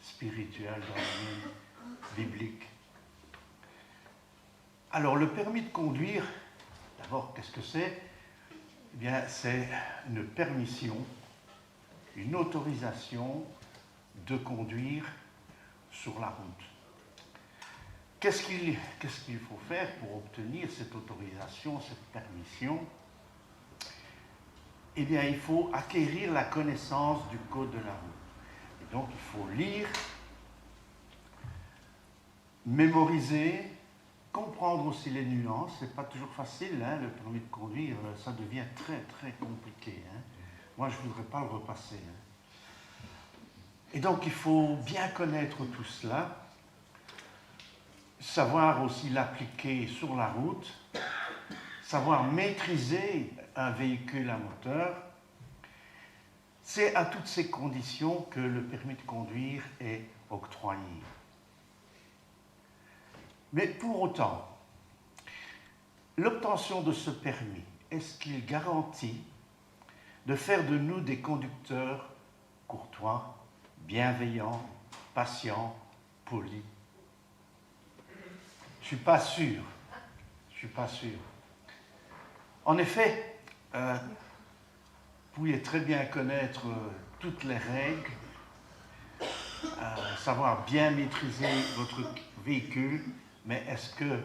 spirituel, dans le domaine biblique. Alors le permis de conduire, d'abord qu'est-ce que c'est? Eh bien c'est une permission, une autorisation de conduire sur la route. Qu'est-ce qu'il faut faire pour obtenir cette autorisation, cette permission? Eh bien, il faut acquérir la connaissance du code de la route. Et donc, il faut lire, mémoriser, comprendre aussi les nuances. C'est pas toujours facile, hein, le permis de conduire, ça devient très, très compliqué. Hein. Moi, je ne voudrais pas le repasser. Hein. Et donc, il faut bien connaître tout cela, savoir aussi l'appliquer sur la route, savoir maîtriser un véhicule à moteur. C'est à toutes ces conditions que le permis de conduire est octroyé. Mais pour autant, l'obtention de ce permis, est-ce qu'il garantit de faire de nous des conducteurs courtois, bienveillants, patients, polis? Je ne suis pas sûr. Je ne suis pas sûr. En effet, vous pouvez très bien connaître toutes les règles, savoir bien maîtriser votre véhicule, mais est-ce que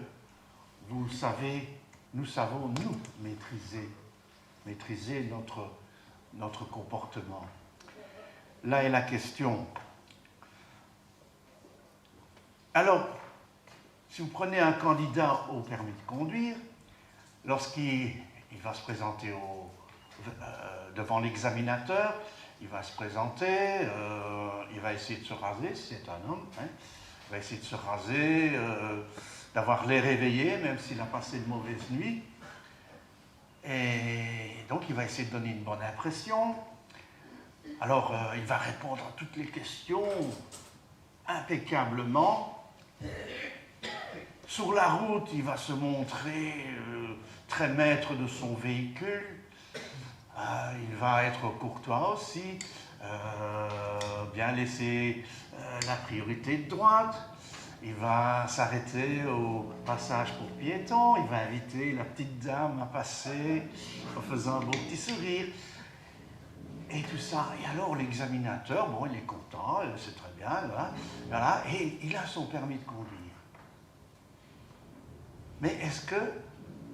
vous savez, nous savons, nous, maîtriser notre comportement? Là est la question. Alors, si vous prenez un candidat au permis de conduire, lorsqu'il va se présenter devant l'examinateur, il va se présenter, il va essayer de se raser, si c'est un homme, hein, il va essayer de se raser, d'avoir l'air éveillé, même s'il a passé de mauvaises nuits. Et donc, il va essayer de donner une bonne impression. Alors, il va répondre à toutes les questions impeccablement. Sur la route, il va se montrer très maître de son véhicule. Il va être courtois aussi, bien laisser la priorité de droite. il va s'arrêter au passage pour piétons, il va inviter la petite dame à passer en faisant un beau petit sourire. Et tout ça. Et alors l'examinateur, bon, il est content, c'est très bien, voilà, et il a son permis de conduire. Mais est-ce que,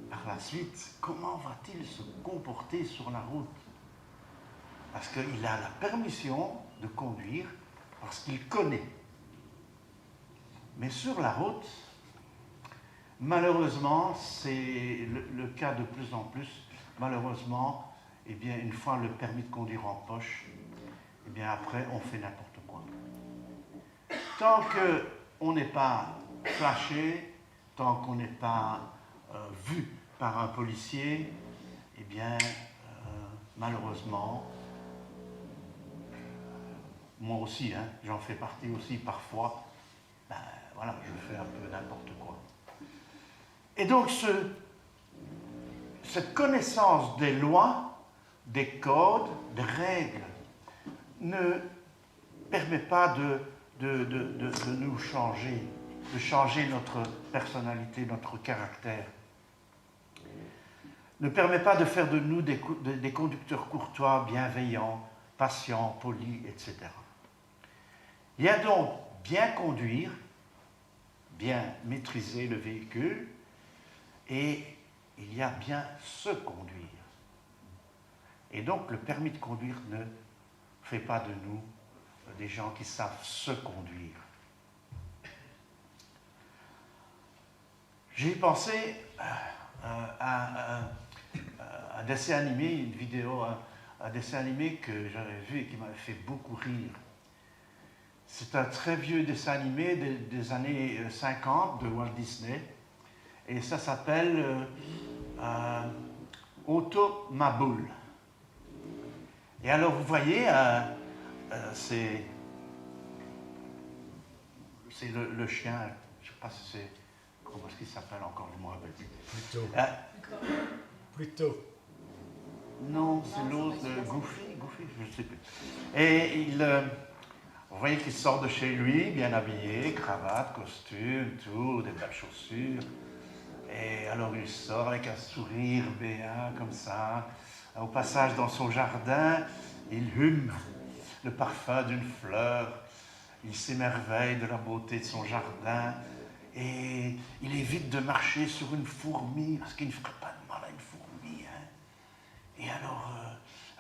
par la suite, comment va-t-il se comporter sur la route? Parce qu'il a la permission de conduire parce qu'il connaît. Mais sur la route, malheureusement, c'est le cas de plus en plus, malheureusement, eh bien, une fois le permis de conduire en poche, eh bien, après, on fait n'importe quoi. Tant qu'on n'est pas flashé, tant qu'on n'est pas vu par un policier, eh bien, malheureusement, moi aussi, hein, j'en fais partie aussi parfois, ben, voilà, je fais un peu n'importe quoi. Et donc, cette connaissance des lois, des codes, des règles, ne permet pas de nous changer, de changer notre personnalité, notre caractère. Ne permet pas de faire de nous des conducteurs courtois, bienveillants, patients, polis, etc. Il y a donc bien conduire, bien maîtriser le véhicule, et il y a bien se conduire. Et donc le permis de conduire ne fait pas de nous des gens qui savent se conduire. J'ai pensé à un dessin animé, une vidéo, un dessin animé que j'avais vu et qui m'avait fait beaucoup rire. C'est un très vieux dessin animé des années 50 de Walt Disney, et ça s'appelle Otto ma boule. Et alors vous voyez, c'est le chien, je ne sais pas si c'est, comment est-ce qu'il s'appelle encore, je ne me rappelle plus. Plutôt. Non, c'est l'autre, Goofy, je ne sais plus. Et vous voyez qu'il sort de chez lui, bien habillé, cravate, costume, tout, des belles chaussures. Et alors il sort avec un sourire béat, comme ça. Au passage dans son jardin, il hume le parfum d'une fleur. Il s'émerveille de la beauté de son jardin. Et il évite de marcher sur une fourmi, parce qu'il ne ferait pas de mal à une fourmi. Hein. Et alors,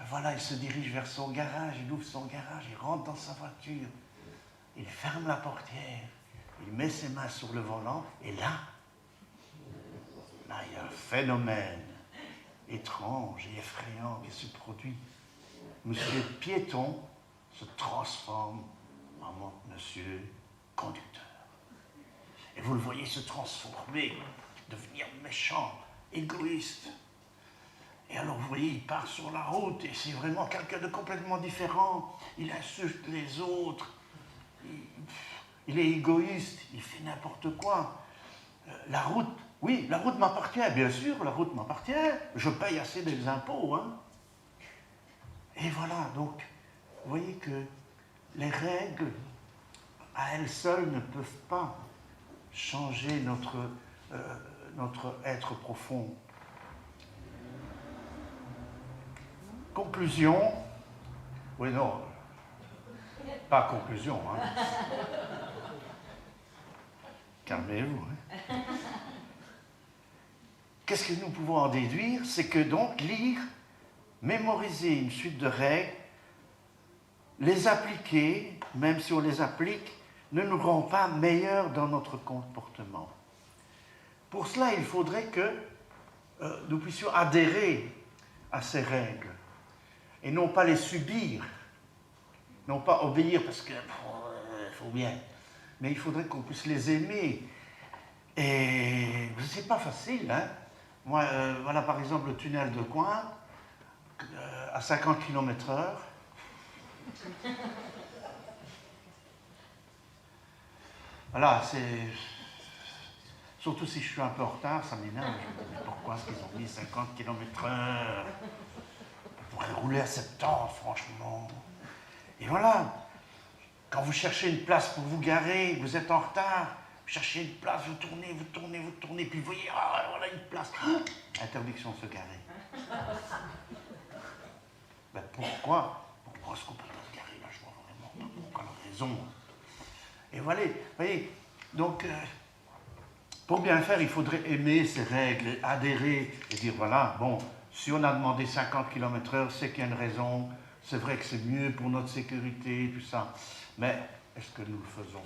voilà, il se dirige vers son garage, il ouvre son garage, il rentre dans sa voiture, il ferme la portière, il met ses mains sur le volant, et là, il y a un phénomène étrange et effrayant qui se produit. Monsieur piéton se transforme en monsieur conducteur. Et vous le voyez se transformer, devenir méchant, égoïste. Et alors vous voyez, il part sur la route et c'est vraiment quelqu'un de complètement différent. Il insulte les autres, il est égoïste, il fait n'importe quoi. La route, oui, la route m'appartient, bien sûr, la route m'appartient. Je paye assez des impôts, hein. Et voilà, donc, vous voyez que les règles, à elles seules, ne peuvent pas changer notre être profond. Conclusion, oui, non, pas conclusion, hein. Calmez-vous. Hein. Qu'est-ce que nous pouvons en déduire? C'est que donc lire, mémoriser une suite de règles, les appliquer, même si on les applique, ne nous rend pas meilleurs dans notre comportement. Pour cela, il faudrait que nous puissions adhérer à ces règles et non pas les subir, non pas obéir parce qu'il faut bien, mais il faudrait qu'on puisse les aimer. Et c'est pas facile, hein. Moi, voilà par exemple le tunnel de Coin, à 50 km/h. Voilà, c'est... Surtout si je suis un peu en retard, ça m'énerve. Je me dis, mais pourquoi est-ce qu'ils ont mis 50 km/h? On pourrait rouler à 70, franchement. Et voilà, quand vous cherchez une place pour vous garer, vous êtes en retard, cherchez une place, vous tournez, puis vous voyez, ah, voilà une place. Ah, interdiction de se garer. Ben, pourquoi est-ce qu'on ne peut pas se garer là? Je vois vraiment pas pour quelle raison. Et voilà, vous voyez, donc, pour bien faire, il faudrait aimer ces règles, adhérer et dire, voilà, bon, si on a demandé 50 km/h, c'est qu'il y a une raison, c'est vrai que c'est mieux pour notre sécurité, tout ça. Mais est-ce que nous le faisons?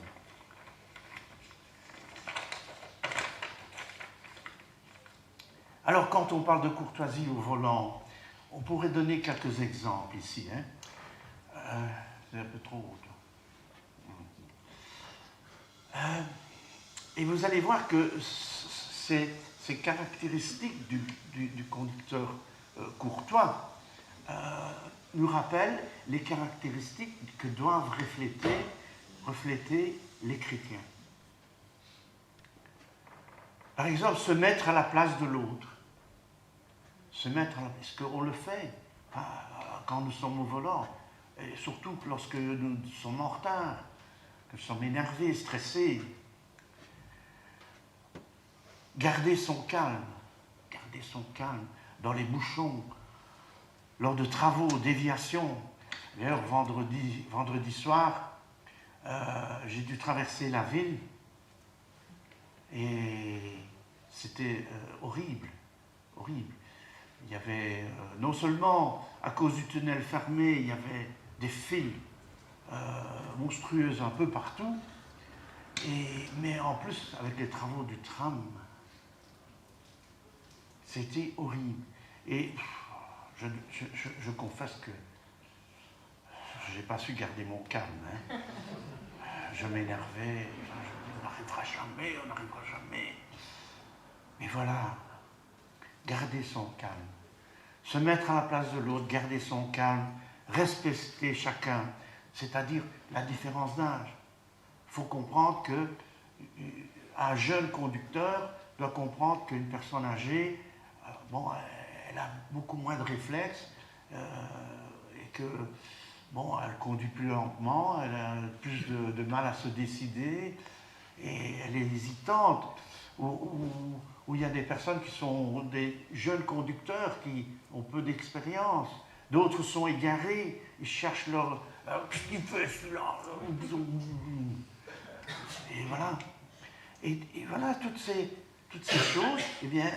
Alors, quand on parle de courtoisie au volant, on pourrait donner quelques exemples ici. Hein. C'est un peu trop haut. Et vous allez voir que ces caractéristiques du conducteur courtois nous rappellent les caractéristiques que doivent refléter les chrétiens. Par exemple, se mettre à la place de l'autre. Est-ce qu'on le fait quand nous sommes au volant, et surtout lorsque nous sommes en retard, que nous sommes énervés, stressés. Garder son calme dans les bouchons, lors de travaux, déviations. D'ailleurs, vendredi soir, j'ai dû traverser la ville et c'était horrible. Il y avait, non seulement à cause du tunnel fermé, il y avait des files monstrueuses un peu partout, mais en plus avec les travaux du tram, c'était horrible. Et je confesse que je n'ai pas su garder mon calme. Hein. Je m'énervais, on n'arrivera jamais. Mais voilà, garder son calme, se mettre à la place de l'autre, garder son calme, respecter chacun, c'est-à-dire la différence d'âge. Il faut comprendre qu'un jeune conducteur doit comprendre qu'une personne âgée, elle a beaucoup moins de réflexes et que, elle conduit plus lentement, elle a plus de mal à se décider et elle est hésitante. Où il y a des personnes qui sont des jeunes conducteurs qui ont peu d'expérience. D'autres sont égarés, ils cherchent leur... Qu'est-ce qu'il fait celui-là? Et voilà. Et voilà, toutes ces choses, eh bien,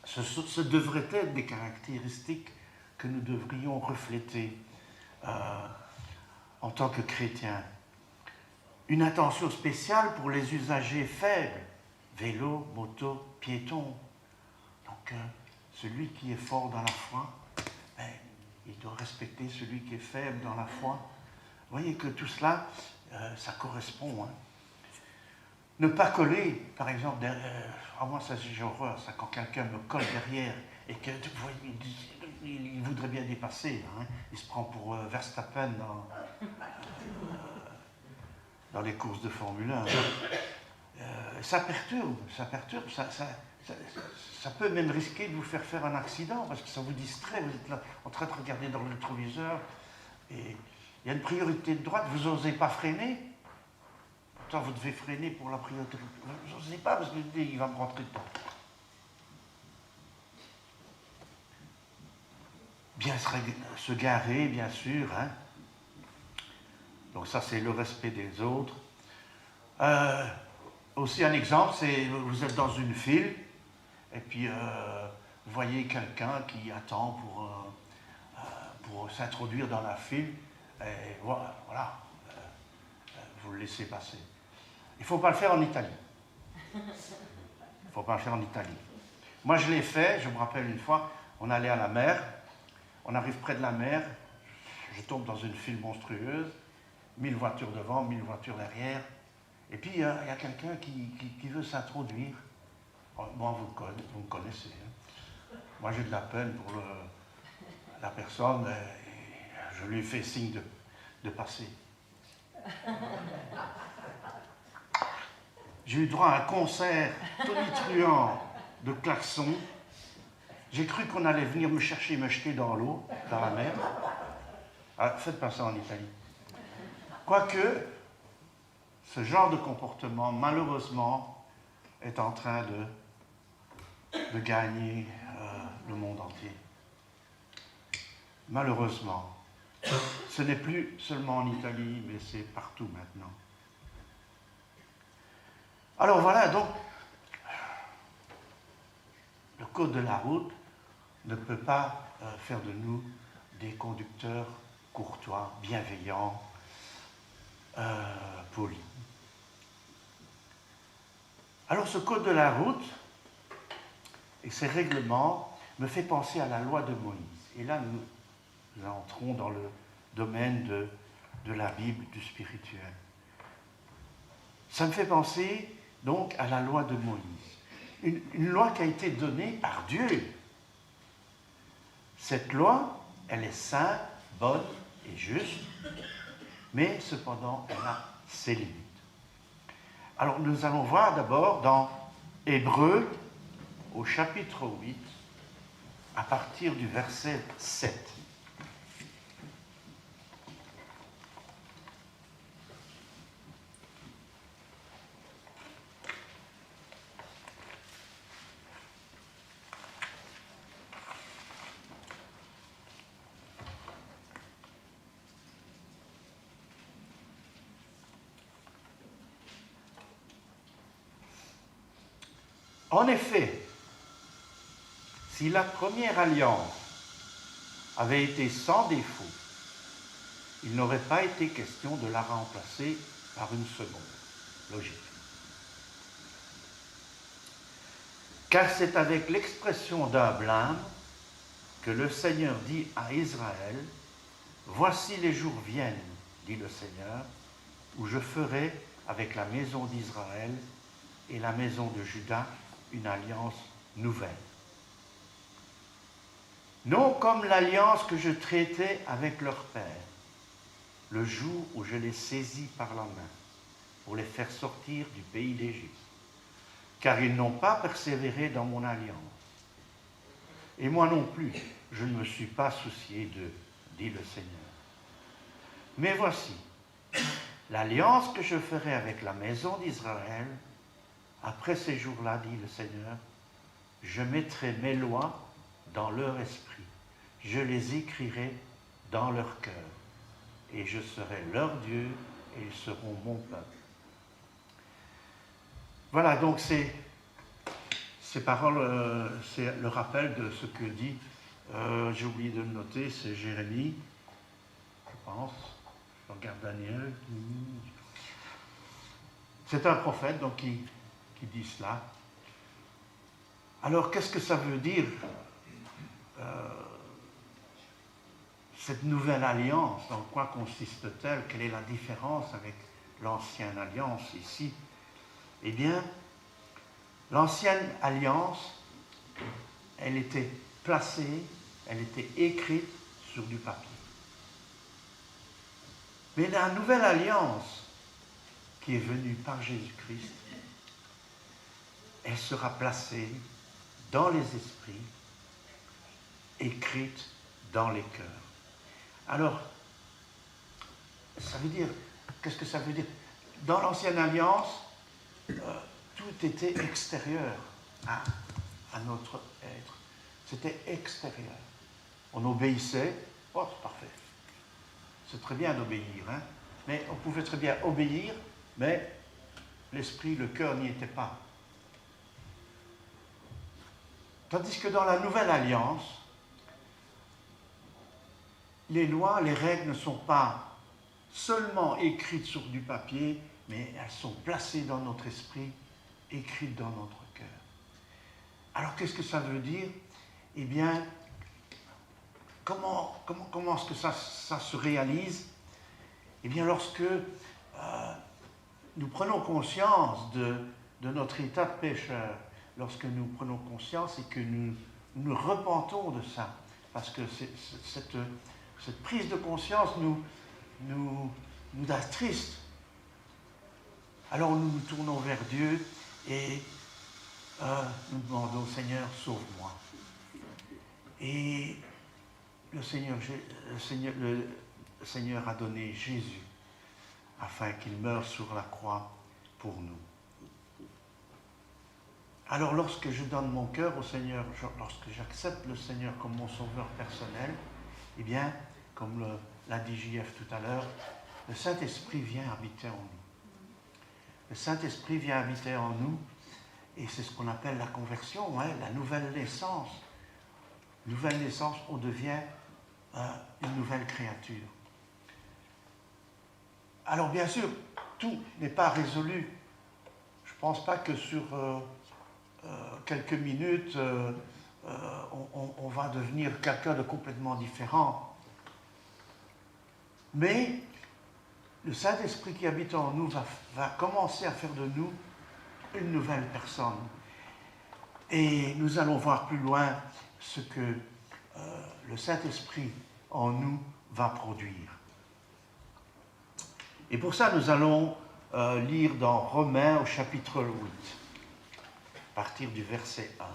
ce devraient être des caractéristiques que nous devrions refléter en tant que chrétiens. Une attention spéciale pour les usagers faibles, vélo, moto, piétons. Donc, celui qui est fort dans la foi, il doit respecter celui qui est faible dans la foi. Vous voyez que tout cela, ça correspond. Hein. Ne pas coller, par exemple, moi ça j'ai horreur, ça, quand quelqu'un me colle derrière et que vous voyez, il voudrait bien dépasser, hein. Il se prend pour Verstappen dans les courses de Formule 1. Ça perturbe, ça peut même risquer de vous faire un accident parce que ça vous distrait, vous êtes là en train de regarder dans le rétroviseur et il y a une priorité de droite, vous n'osez pas freiner. Pourtant, vous devez freiner pour la priorité. Vous n'osez pas parce qu'il va me rentrer dedans. Bien se garer, bien sûr. Hein. Donc ça, c'est le respect des autres. Aussi un exemple, c'est vous êtes dans une file et puis vous voyez quelqu'un qui attend pour s'introduire dans la file et voilà, vous le laissez passer. Il ne faut pas le faire en Italie. Moi, je l'ai fait, je me rappelle une fois, on allait à la mer, on arrive près de la mer, je tombe dans une file monstrueuse, 1000 voitures devant, 1000 voitures derrière, et puis il y a quelqu'un qui veut s'introduire. Bon, vous me connaissez. Hein. Moi, j'ai de la peine pour la personne, et je lui fais signe de passer. J'ai eu droit à un concert tonitruant de klaxons. J'ai cru qu'on allait venir me chercher et me jeter dans l'eau, dans la mer. Ah, faites pas ça en Italie. Quoique, ce genre de comportement, malheureusement, est en train de gagner le monde entier. Malheureusement. Ce n'est plus seulement en Italie, mais c'est partout maintenant. Alors voilà, donc, le code de la route ne peut pas faire de nous des conducteurs courtois, bienveillants, polis. Alors ce code de la route et ces règlements me fait penser à la loi de Moïse. Et là, nous entrons dans le domaine de la Bible, du spirituel. Ça me fait penser donc à la loi de Moïse. Une loi qui a été donnée par Dieu. Cette loi, elle est sainte, bonne et juste, mais cependant, elle a ses limites. Alors nous allons voir d'abord dans Hébreux, au chapitre 8, à partir du verset 7. En effet, si la première alliance avait été sans défaut, il n'aurait pas été question de la remplacer par une seconde. Logique. Car c'est avec l'expression d'un blâme que le Seigneur dit à Israël, « Voici les jours viennent, dit le Seigneur, où je ferai avec la maison d'Israël et la maison de Juda une alliance nouvelle. Non comme l'alliance que je traitais avec leur père, le jour où je les saisis par la main pour les faire sortir du pays d'Égypte, car ils n'ont pas persévéré dans mon alliance. Et moi non plus, je ne me suis pas soucié d'eux, dit le Seigneur. Mais voici, l'alliance que je ferai avec la maison d'Israël, après ces jours-là, dit le Seigneur, je mettrai mes lois dans leur esprit, je les écrirai dans leur cœur, et je serai leur Dieu, et ils seront mon peuple. Voilà, donc ces paroles, c'est le rappel de ce que dit, j'ai oublié de le noter, c'est Jérémie, je pense, je regarde Daniel. C'est un prophète, donc qui dit cela. Alors, qu'est-ce que ça veut dire, cette nouvelle alliance? En quoi consiste-t-elle? Quelle est la différence avec l'ancienne alliance ici? Eh bien, l'ancienne alliance, elle était placée, elle était écrite sur du papier. Mais la nouvelle alliance qui est venue par Jésus-Christ, elle sera placée dans les esprits, écrite dans les cœurs. Alors, ça veut dire, qu'est-ce que ça veut dire? Dans l'ancienne alliance, tout était extérieur à notre être. C'était extérieur. On obéissait, oh c'est parfait. C'est très bien d'obéir, hein? Mais on pouvait très bien obéir, mais l'esprit, le cœur n'y était pas. Tandis que dans la nouvelle alliance, les lois, les règles ne sont pas seulement écrites sur du papier, mais elles sont placées dans notre esprit, écrites dans notre cœur. Alors qu'est-ce que ça veut dire? Eh bien, comment est-ce que ça se réalise? Eh bien, lorsque nous prenons conscience de notre état de pécheur, lorsque nous prenons conscience et que nous nous repentons de ça, parce que cette prise de conscience nous attriste. Alors nous nous tournons vers Dieu et nous demandons, Seigneur, sauve-moi. Et le Seigneur a donné Jésus afin qu'il meure sur la croix pour nous. Alors lorsque je donne mon cœur au Seigneur, lorsque j'accepte le Seigneur comme mon sauveur personnel, eh bien, comme l'a dit JF tout à l'heure, le Saint-Esprit vient habiter en nous. Le Saint-Esprit vient habiter en nous, et c'est ce qu'on appelle la conversion, la nouvelle naissance. Nouvelle naissance, on devient une nouvelle créature. Alors bien sûr, tout n'est pas résolu. Je ne pense pas que sur quelques minutes, on va devenir quelqu'un de complètement différent. Mais le Saint-Esprit qui habite en nous va commencer à faire de nous une nouvelle personne. Et nous allons voir plus loin ce que le Saint-Esprit en nous va produire. Et pour ça, nous allons lire dans Romains au chapitre 8, à partir du verset 1.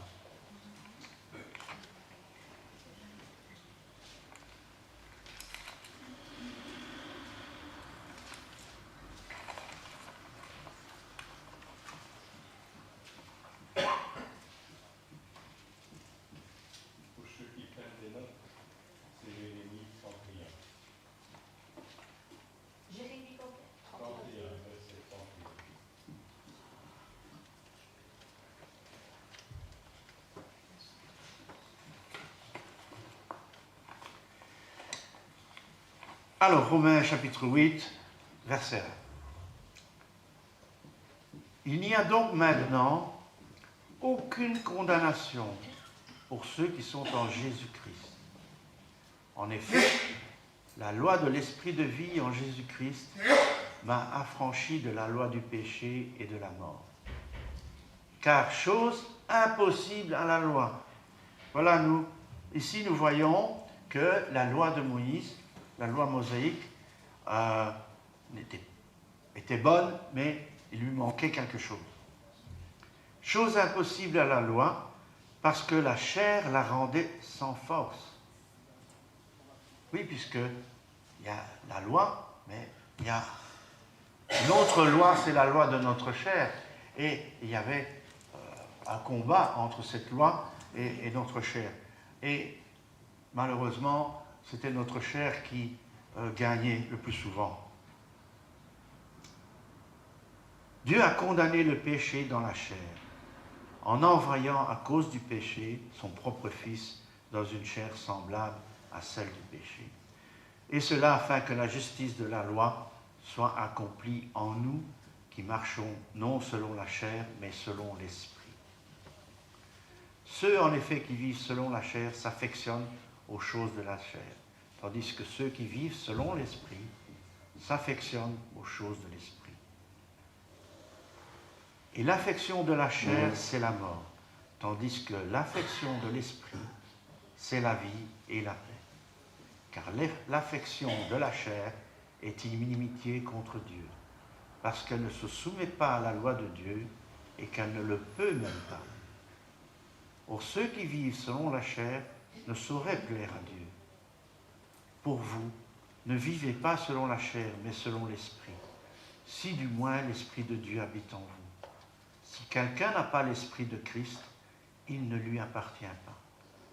Alors, Romains chapitre 8, verset 1. Il n'y a donc maintenant aucune condamnation pour ceux qui sont en Jésus-Christ. En effet, la loi de l'Esprit de vie en Jésus-Christ m'a affranchi de la loi du péché et de la mort. Car chose impossible à la loi. Voilà, ici nous voyons que la loi de Moïse, la loi mosaïque, était bonne, mais il lui manquait quelque chose. Chose impossible à la loi, parce que la chair la rendait sans force. Oui, puisqu'il y a la loi, mais il y a l'autre loi, c'est la loi de notre chair. Et il y avait un combat entre cette loi et notre chair. Et malheureusement, c'était notre chair qui gagnait le plus souvent. Dieu a condamné le péché dans la chair, en envoyant à cause du péché son propre Fils dans une chair semblable à celle du péché. Et cela afin que la justice de la loi soit accomplie en nous, qui marchons non selon la chair, mais selon l'Esprit. Ceux, en effet, qui vivent selon la chair s'affectionnent aux choses de la chair, tandis que ceux qui vivent selon l'Esprit s'affectionnent aux choses de l'Esprit. Et l'affection de la chair, c'est la mort, tandis que l'affection de l'Esprit, c'est la vie et la paix. Car l'affection de la chair est inimitié contre Dieu, parce qu'elle ne se soumet pas à la loi de Dieu et qu'elle ne le peut même pas. Or, ceux qui vivent selon la chair ne sauraient plaire à Dieu. Pour vous, ne vivez pas selon la chair, mais selon l'Esprit, si du moins l'Esprit de Dieu habite en vous. Si quelqu'un n'a pas l'Esprit de Christ, il ne lui appartient pas.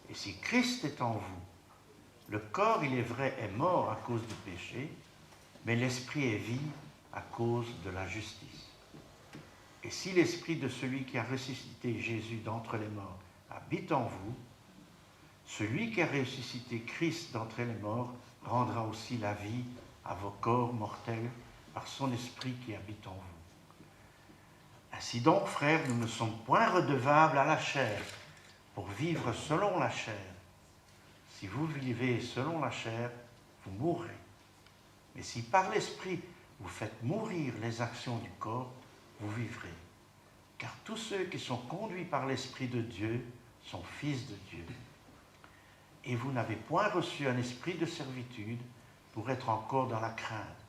Et si Christ est en vous, le corps, il est vrai, est mort à cause du péché, mais l'Esprit est vie à cause de la justice. Et si l'Esprit de celui qui a ressuscité Jésus d'entre les morts habite en vous, celui qui a ressuscité Christ d'entre les morts rendra aussi la vie à vos corps mortels par son Esprit qui habite en vous. Ainsi donc, frères, nous ne sommes point redevables à la chair pour vivre selon la chair. Si vous vivez selon la chair, vous mourrez. Mais si par l'Esprit vous faites mourir les actions du corps, vous vivrez. Car tous ceux qui sont conduits par l'Esprit de Dieu sont fils de Dieu. Et vous n'avez point reçu un esprit de servitude pour être encore dans la crainte,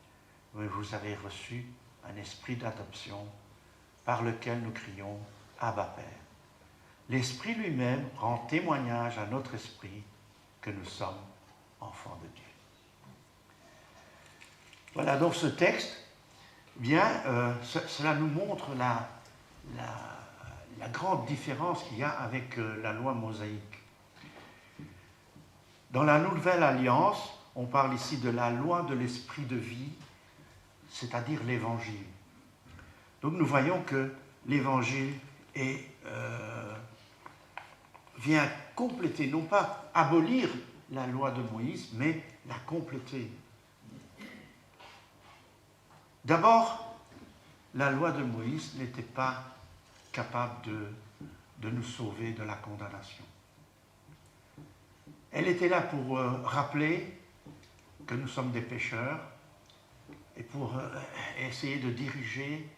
mais vous avez reçu un esprit d'adoption par lequel nous crions « Abba Père ». L'Esprit lui-même rend témoignage à notre esprit que nous sommes enfants de Dieu. Voilà donc ce texte bien, cela nous montre la grande différence qu'il y a avec la loi mosaïque. Dans la Nouvelle Alliance, on parle ici de la loi de l'esprit de vie, c'est-à-dire l'Évangile. Donc nous voyons que l'Évangile vient compléter, non pas abolir la loi de Moïse, mais la compléter. D'abord, la loi de Moïse n'était pas capable de nous sauver de la condamnation. Elle était là pour rappeler que nous sommes des pécheurs et pour essayer de diriger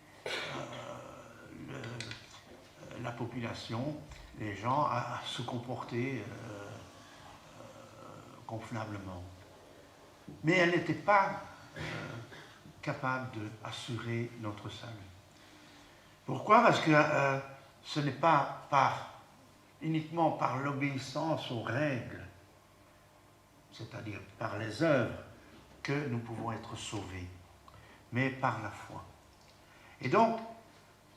la population, les gens, à se comporter convenablement. Mais elle n'était pas capable d'assurer notre salut. Pourquoi? Parce que ce n'est pas uniquement par l'obéissance aux règles, c'est-à-dire par les œuvres, que nous pouvons être sauvés, mais par la foi. Et donc,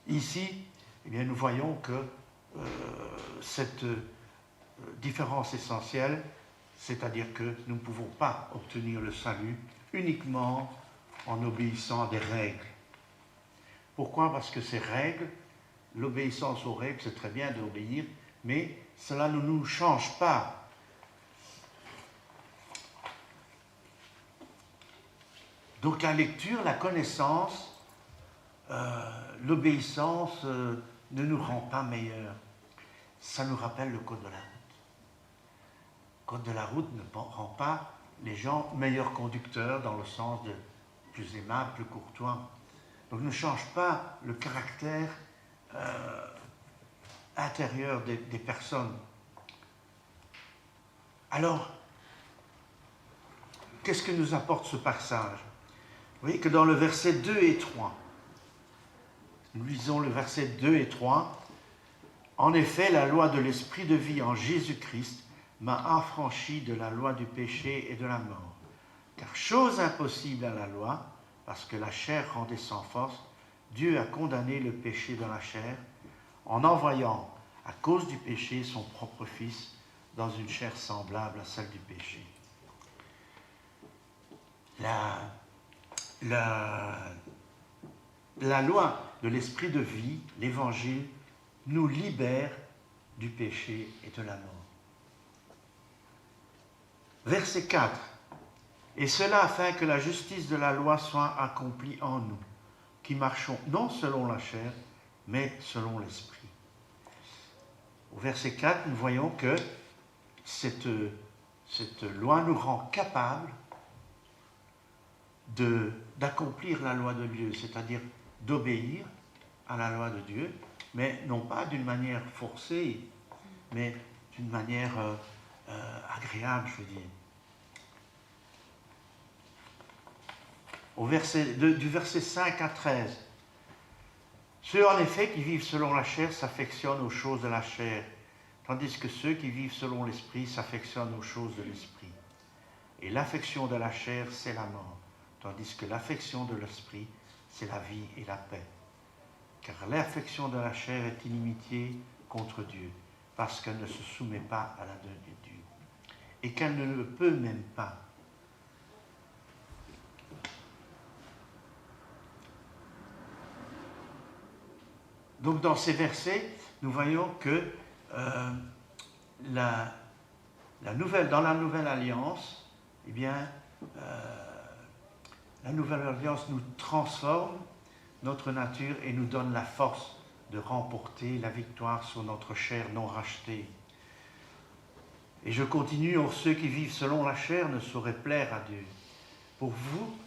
ici, eh bien, nous voyons que cette différence essentielle, c'est-à-dire que nous ne pouvons pas obtenir le salut uniquement en obéissant à des règles. Pourquoi? Parce que ces règles, l'obéissance aux règles, c'est très bien d'obéir, mais cela ne nous change pas. Donc la lecture, la connaissance, l'obéissance ne nous rend pas meilleurs. Ça nous rappelle le code de la route. Le code de la route ne rend pas les gens meilleurs conducteurs dans le sens de plus aimables, plus courtois. Donc ne change pas le caractère intérieur des personnes. Alors, qu'est-ce que nous apporte ce passage? Vous voyez que dans le verset 2 et 3, nous lisons le verset 2 et 3, « En effet, la loi de l'esprit de vie en Jésus-Christ m'a affranchi de la loi du péché et de la mort. Car chose impossible à la loi, parce que la chair rendait sans force, Dieu a condamné le péché dans la chair, en envoyant, à cause du péché, son propre Fils dans une chair semblable à celle du péché. » La loi de l'esprit de vie, l'Évangile, nous libère du péché et de la mort. Verset 4. « Et cela afin que la justice de la loi soit accomplie en nous, qui marchons non selon la chair, mais selon l'esprit. » Au verset 4, nous voyons que cette loi nous rend capables d'accomplir la loi de Dieu, c'est-à-dire d'obéir à la loi de Dieu, mais non pas d'une manière forcée, mais d'une manière agréable, je veux dire. Du verset 5 à 13, « Ceux en effet qui vivent selon la chair s'affectionnent aux choses de la chair, tandis que ceux qui vivent selon l'esprit s'affectionnent aux choses de l'esprit. Et l'affection de la chair, c'est la mort, tandis que l'affection de l'esprit, c'est la vie et la paix. Car l'affection de la chair est inimitié contre Dieu, parce qu'elle ne se soumet pas à la loi de Dieu, et qu'elle ne le peut même pas. » Donc dans ces versets, nous voyons que dans la Nouvelle Alliance, eh bien, la Nouvelle Alliance nous transforme notre nature et nous donne la force de remporter la victoire sur notre chair non rachetée. Et je continue, « Ceux qui vivent selon la chair ne sauraient plaire à Dieu. Pour vous,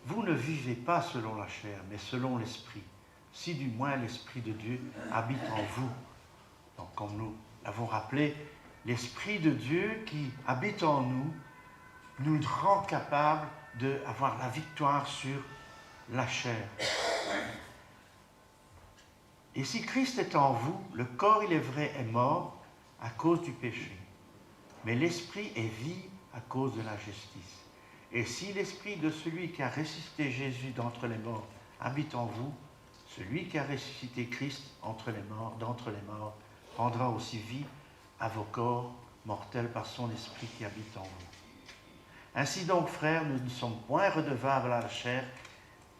vous ne vivez pas selon la chair, mais selon l'esprit. Si du moins l'Esprit de Dieu habite en vous. » Donc, comme nous l'avons rappelé, l'Esprit de Dieu qui habite en nous nous rend capables d'avoir la victoire sur la chair. Et si Christ est en vous, le corps, il est vrai, est mort à cause du péché, mais l'Esprit est vie à cause de la justice. Et si l'Esprit de celui qui a ressuscité Jésus d'entre les morts habite en vous, celui qui a ressuscité Christ d'entre les morts, rendra aussi vie à vos corps mortels par son esprit qui habite en vous. Ainsi donc, frères, nous ne sommes point redevables à la chair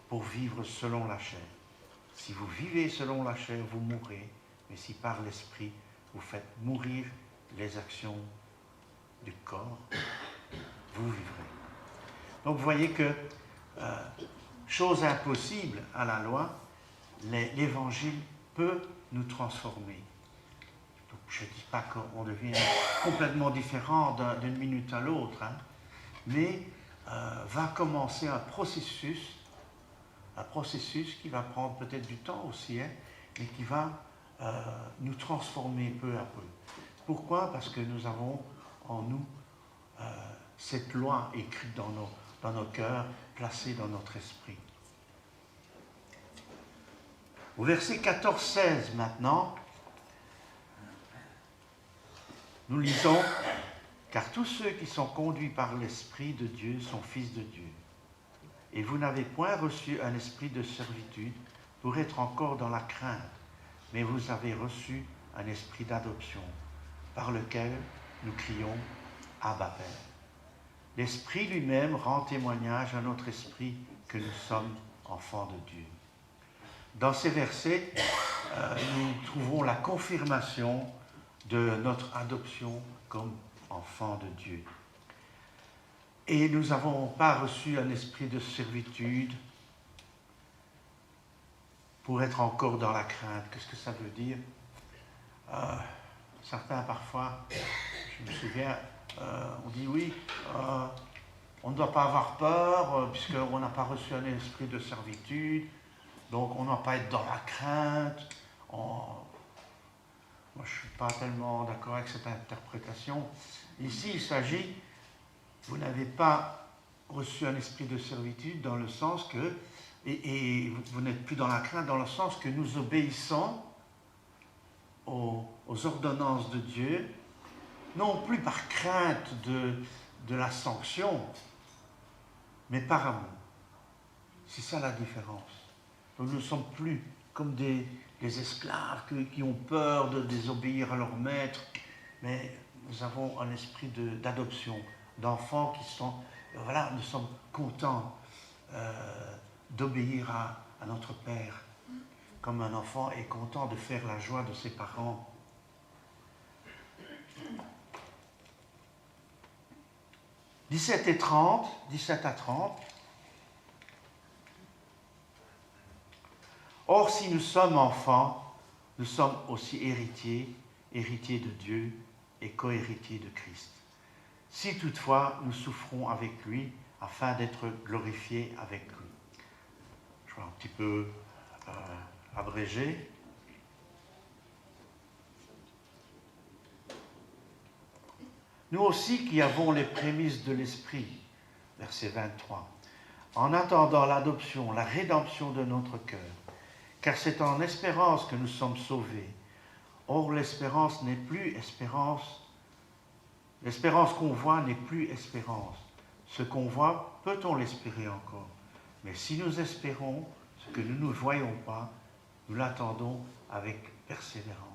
pour vivre selon la chair. Si vous vivez selon la chair, vous mourrez, mais si par l'esprit vous faites mourir les actions du corps, vous vivrez. Donc vous voyez que, chose impossible à la loi, l'Évangile peut nous transformer. Donc, je ne dis pas qu'on devient complètement différent d'une minute à l'autre, hein, mais va commencer un processus qui va prendre peut-être du temps aussi, hein, mais qui va nous transformer peu à peu. Pourquoi? Parce que nous avons en nous cette loi écrite dans nos cœurs, placée dans notre esprit. Au verset 14-16 maintenant, nous lisons « Car tous ceux qui sont conduits par l'Esprit de Dieu sont fils de Dieu. Et vous n'avez point reçu un esprit de servitude pour être encore dans la crainte, mais vous avez reçu un esprit d'adoption, par lequel nous crions « Abba Père ». L'Esprit lui-même rend témoignage à notre esprit que nous sommes enfants de Dieu. Dans ces versets, nous trouvons la confirmation de notre adoption comme enfants de Dieu. Et nous n'avons pas reçu un esprit de servitude pour être encore dans la crainte. Qu'est-ce que ça veut dire? Certains, parfois, je me souviens, on dit oui, on ne doit pas avoir peur puisqu'on n'a pas reçu un esprit de servitude, donc on ne doit pas être dans la crainte. Moi, je ne suis pas tellement d'accord avec cette interprétation. Ici, il s'agit, vous n'avez pas reçu un esprit de servitude dans le sens que, et vous n'êtes plus dans la crainte dans le sens que nous obéissons aux ordonnances de Dieu, non plus par crainte de la sanction, mais par amour. C'est ça la différence. Donc nous ne sommes plus comme des esclaves qui ont peur de désobéir à leur maître, mais nous avons un esprit d'adoption, d'enfants qui sont, voilà, nous sommes contents d'obéir à notre Père, comme un enfant est content de faire la joie de ses parents. « 17 à 30. Or, si nous sommes enfants, nous sommes aussi héritiers de Dieu et co-héritiers de Christ. Si toutefois nous souffrons avec lui, afin d'être glorifiés avec lui. » Je vais un petit peu abrégé. Nous aussi qui avons les prémices de l'Esprit, verset 23, en attendant l'adoption, la rédemption de notre cœur, car c'est en espérance que nous sommes sauvés. Or, l'espérance n'est plus espérance. L'espérance qu'on voit n'est plus espérance. Ce qu'on voit, peut-on l'espérer encore? Mais si nous espérons ce que nous ne voyons pas, nous l'attendons avec persévérance.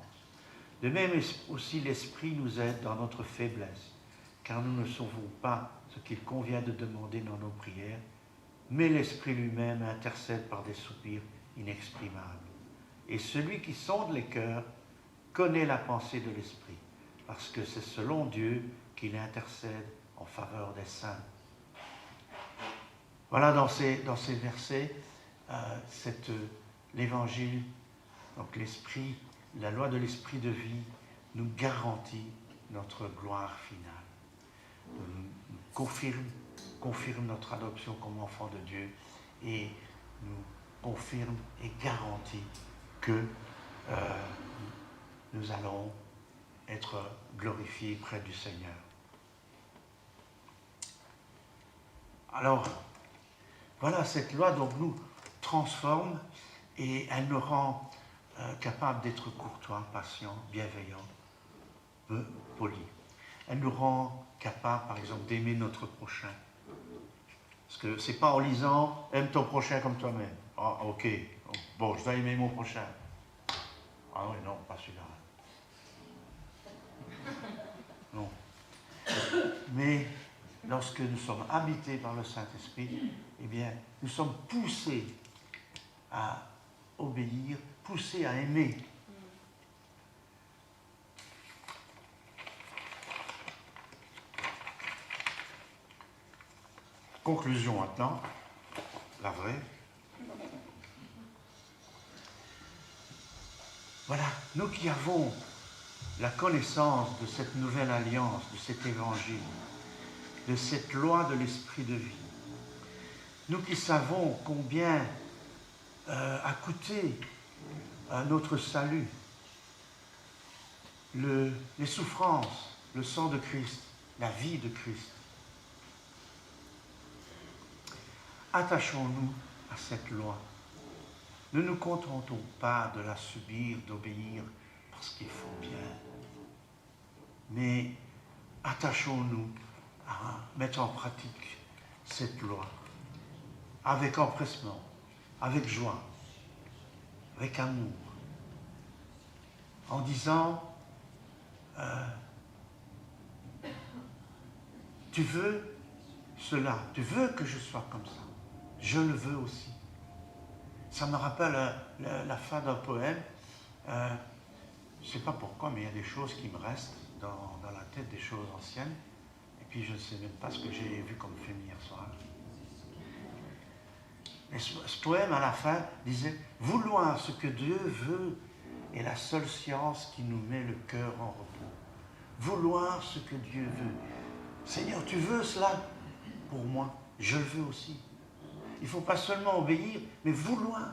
De même aussi l'Esprit nous aide dans notre faiblesse, car nous ne savons pas ce qu'il convient de demander dans nos prières, mais l'Esprit lui-même intercède par des soupirs inexprimables. Et celui qui sonde les cœurs connaît la pensée de l'Esprit, parce que c'est selon Dieu qu'il intercède en faveur des saints. Voilà dans ces versets, l'Évangile, donc l'Esprit, la loi de l'Esprit de vie nous garantit notre gloire finale. Nous confirme notre adoption comme enfant de Dieu et nous confirme et garantit que nous allons être glorifiés près du Seigneur. Alors, voilà, cette loi donc nous transforme et elle nous rend capables d'être courtois, patients, bienveillants, polis. Elle nous rend capables, par exemple, d'aimer notre prochain. Parce que ce n'est pas en lisant « aime ton prochain comme toi-même ». Ah, ok. Bon, je dois aimer mon prochain. Ah oui, non, pas celui-là. Non. Mais lorsque nous sommes habités par le Saint-Esprit, eh bien, nous sommes poussés à obéir, poussés à aimer. Conclusion maintenant, la vraie. Voilà, nous qui avons la connaissance de cette nouvelle alliance, de cet évangile, de cette loi de l'esprit de vie, nous qui savons combien a coûté notre salut, les souffrances, le sang de Christ, la vie de Christ, attachons-nous à cette loi. Ne nous contentons pas de la subir, d'obéir parce qu'il faut bien, mais attachons-nous à mettre en pratique cette loi avec empressement, avec joie, avec amour, en disant tu veux cela, tu veux que je sois comme ça, je le veux aussi. Ça me rappelle la fin d'un poème. Je ne sais pas pourquoi, mais il y a des choses qui me restent dans la tête, des choses anciennes. Et puis je ne sais même pas ce que j'ai vu comme film hier soir. Mais ce poème, à la fin, disait « Vouloir ce que Dieu veut est la seule science qui nous met le cœur en repos. Vouloir ce que Dieu veut. Seigneur, tu veux cela pour moi, je le veux aussi. » Il ne faut pas seulement obéir, mais vouloir,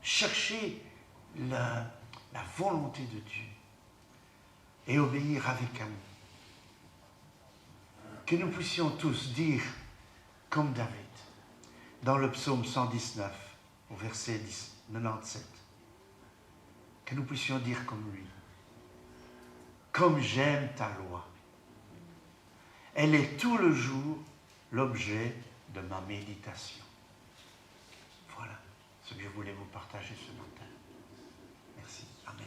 chercher la volonté de Dieu et obéir avec amour. Que nous puissions tous dire, comme David, dans le psaume 119, au verset 97, que nous puissions dire comme lui, comme j'aime ta loi. Elle est tout le jour l'objet de ma méditation. Voilà ce que je voulais vous partager ce matin. Merci. Amen.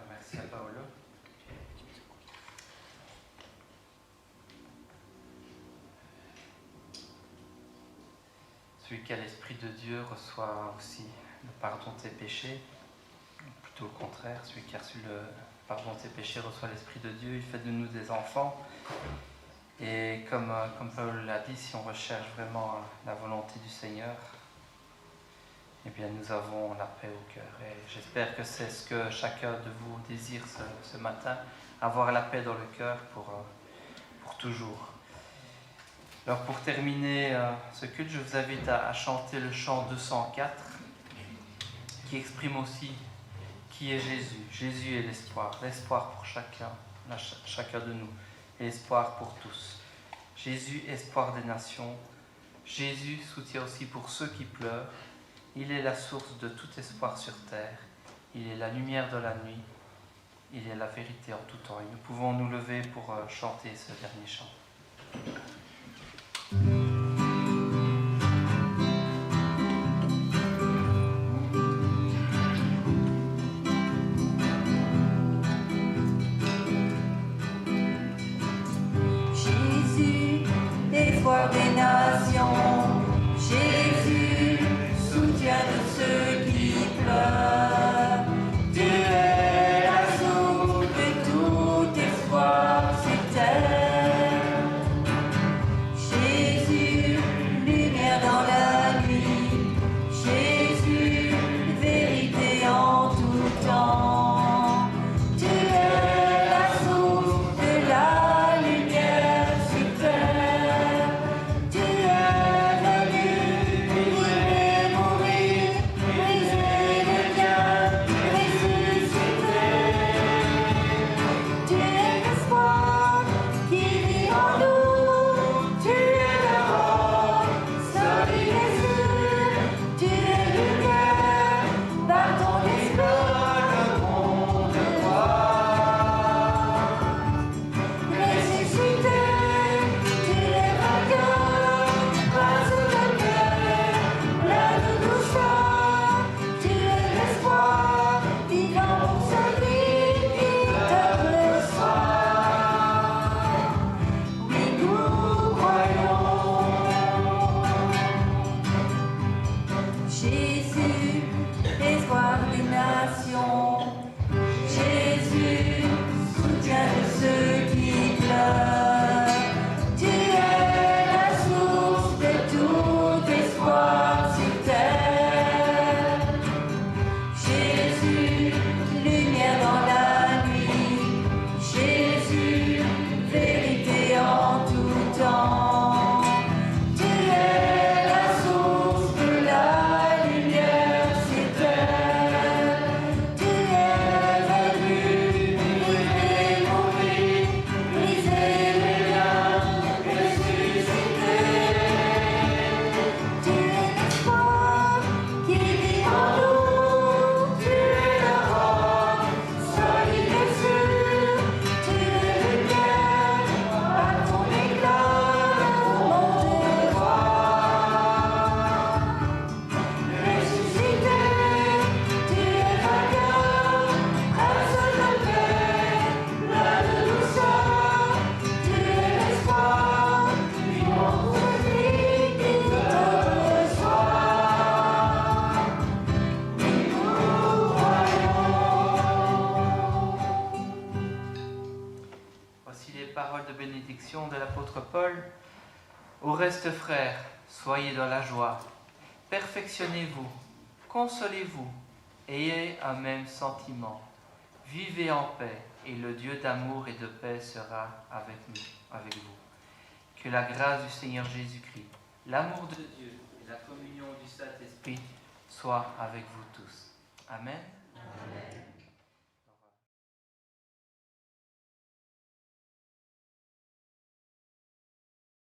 Merci à Paolo. Celui qui a l'Esprit de Dieu reçoit aussi le pardon de ses péchés. Plutôt le contraire, celui qui a reçu le pardon de ses péchés reçoit l'Esprit de Dieu. Il fait de nous des enfants. Et comme Paul l'a dit, si on recherche vraiment la volonté du Seigneur, eh bien nous avons la paix au cœur. Et j'espère que c'est ce que chacun de vous désire ce matin, avoir la paix dans le cœur pour toujours. Alors pour terminer ce culte, je vous invite à chanter le chant 204 qui exprime aussi qui est Jésus. Jésus est l'espoir pour chacun de nous, et l'espoir pour tous. Jésus, espoir des nations. Jésus, soutien aussi pour ceux qui pleurent. Il est la source de tout espoir sur terre. Il est la lumière de la nuit. Il est la vérité en tout temps. Et nous pouvons nous lever pour chanter ce dernier chant. Jésus, espoir des nations, Jésus, soutien de ceux qui pleurent. Tu es la source de tout espoir sur terre. Jésus, lumière dans la nuit, Jésus, vérité en tout temps. les paroles de bénédiction de l'apôtre Paul. Au reste, frères, soyez dans la joie, perfectionnez-vous, consolez-vous, ayez un même sentiment, vivez en paix, et le Dieu d'amour et de paix sera avec vous. Que la grâce du Seigneur Jésus-Christ, l'amour de Dieu et la communion du Saint-Esprit soient avec vous tous. Amen. Amen.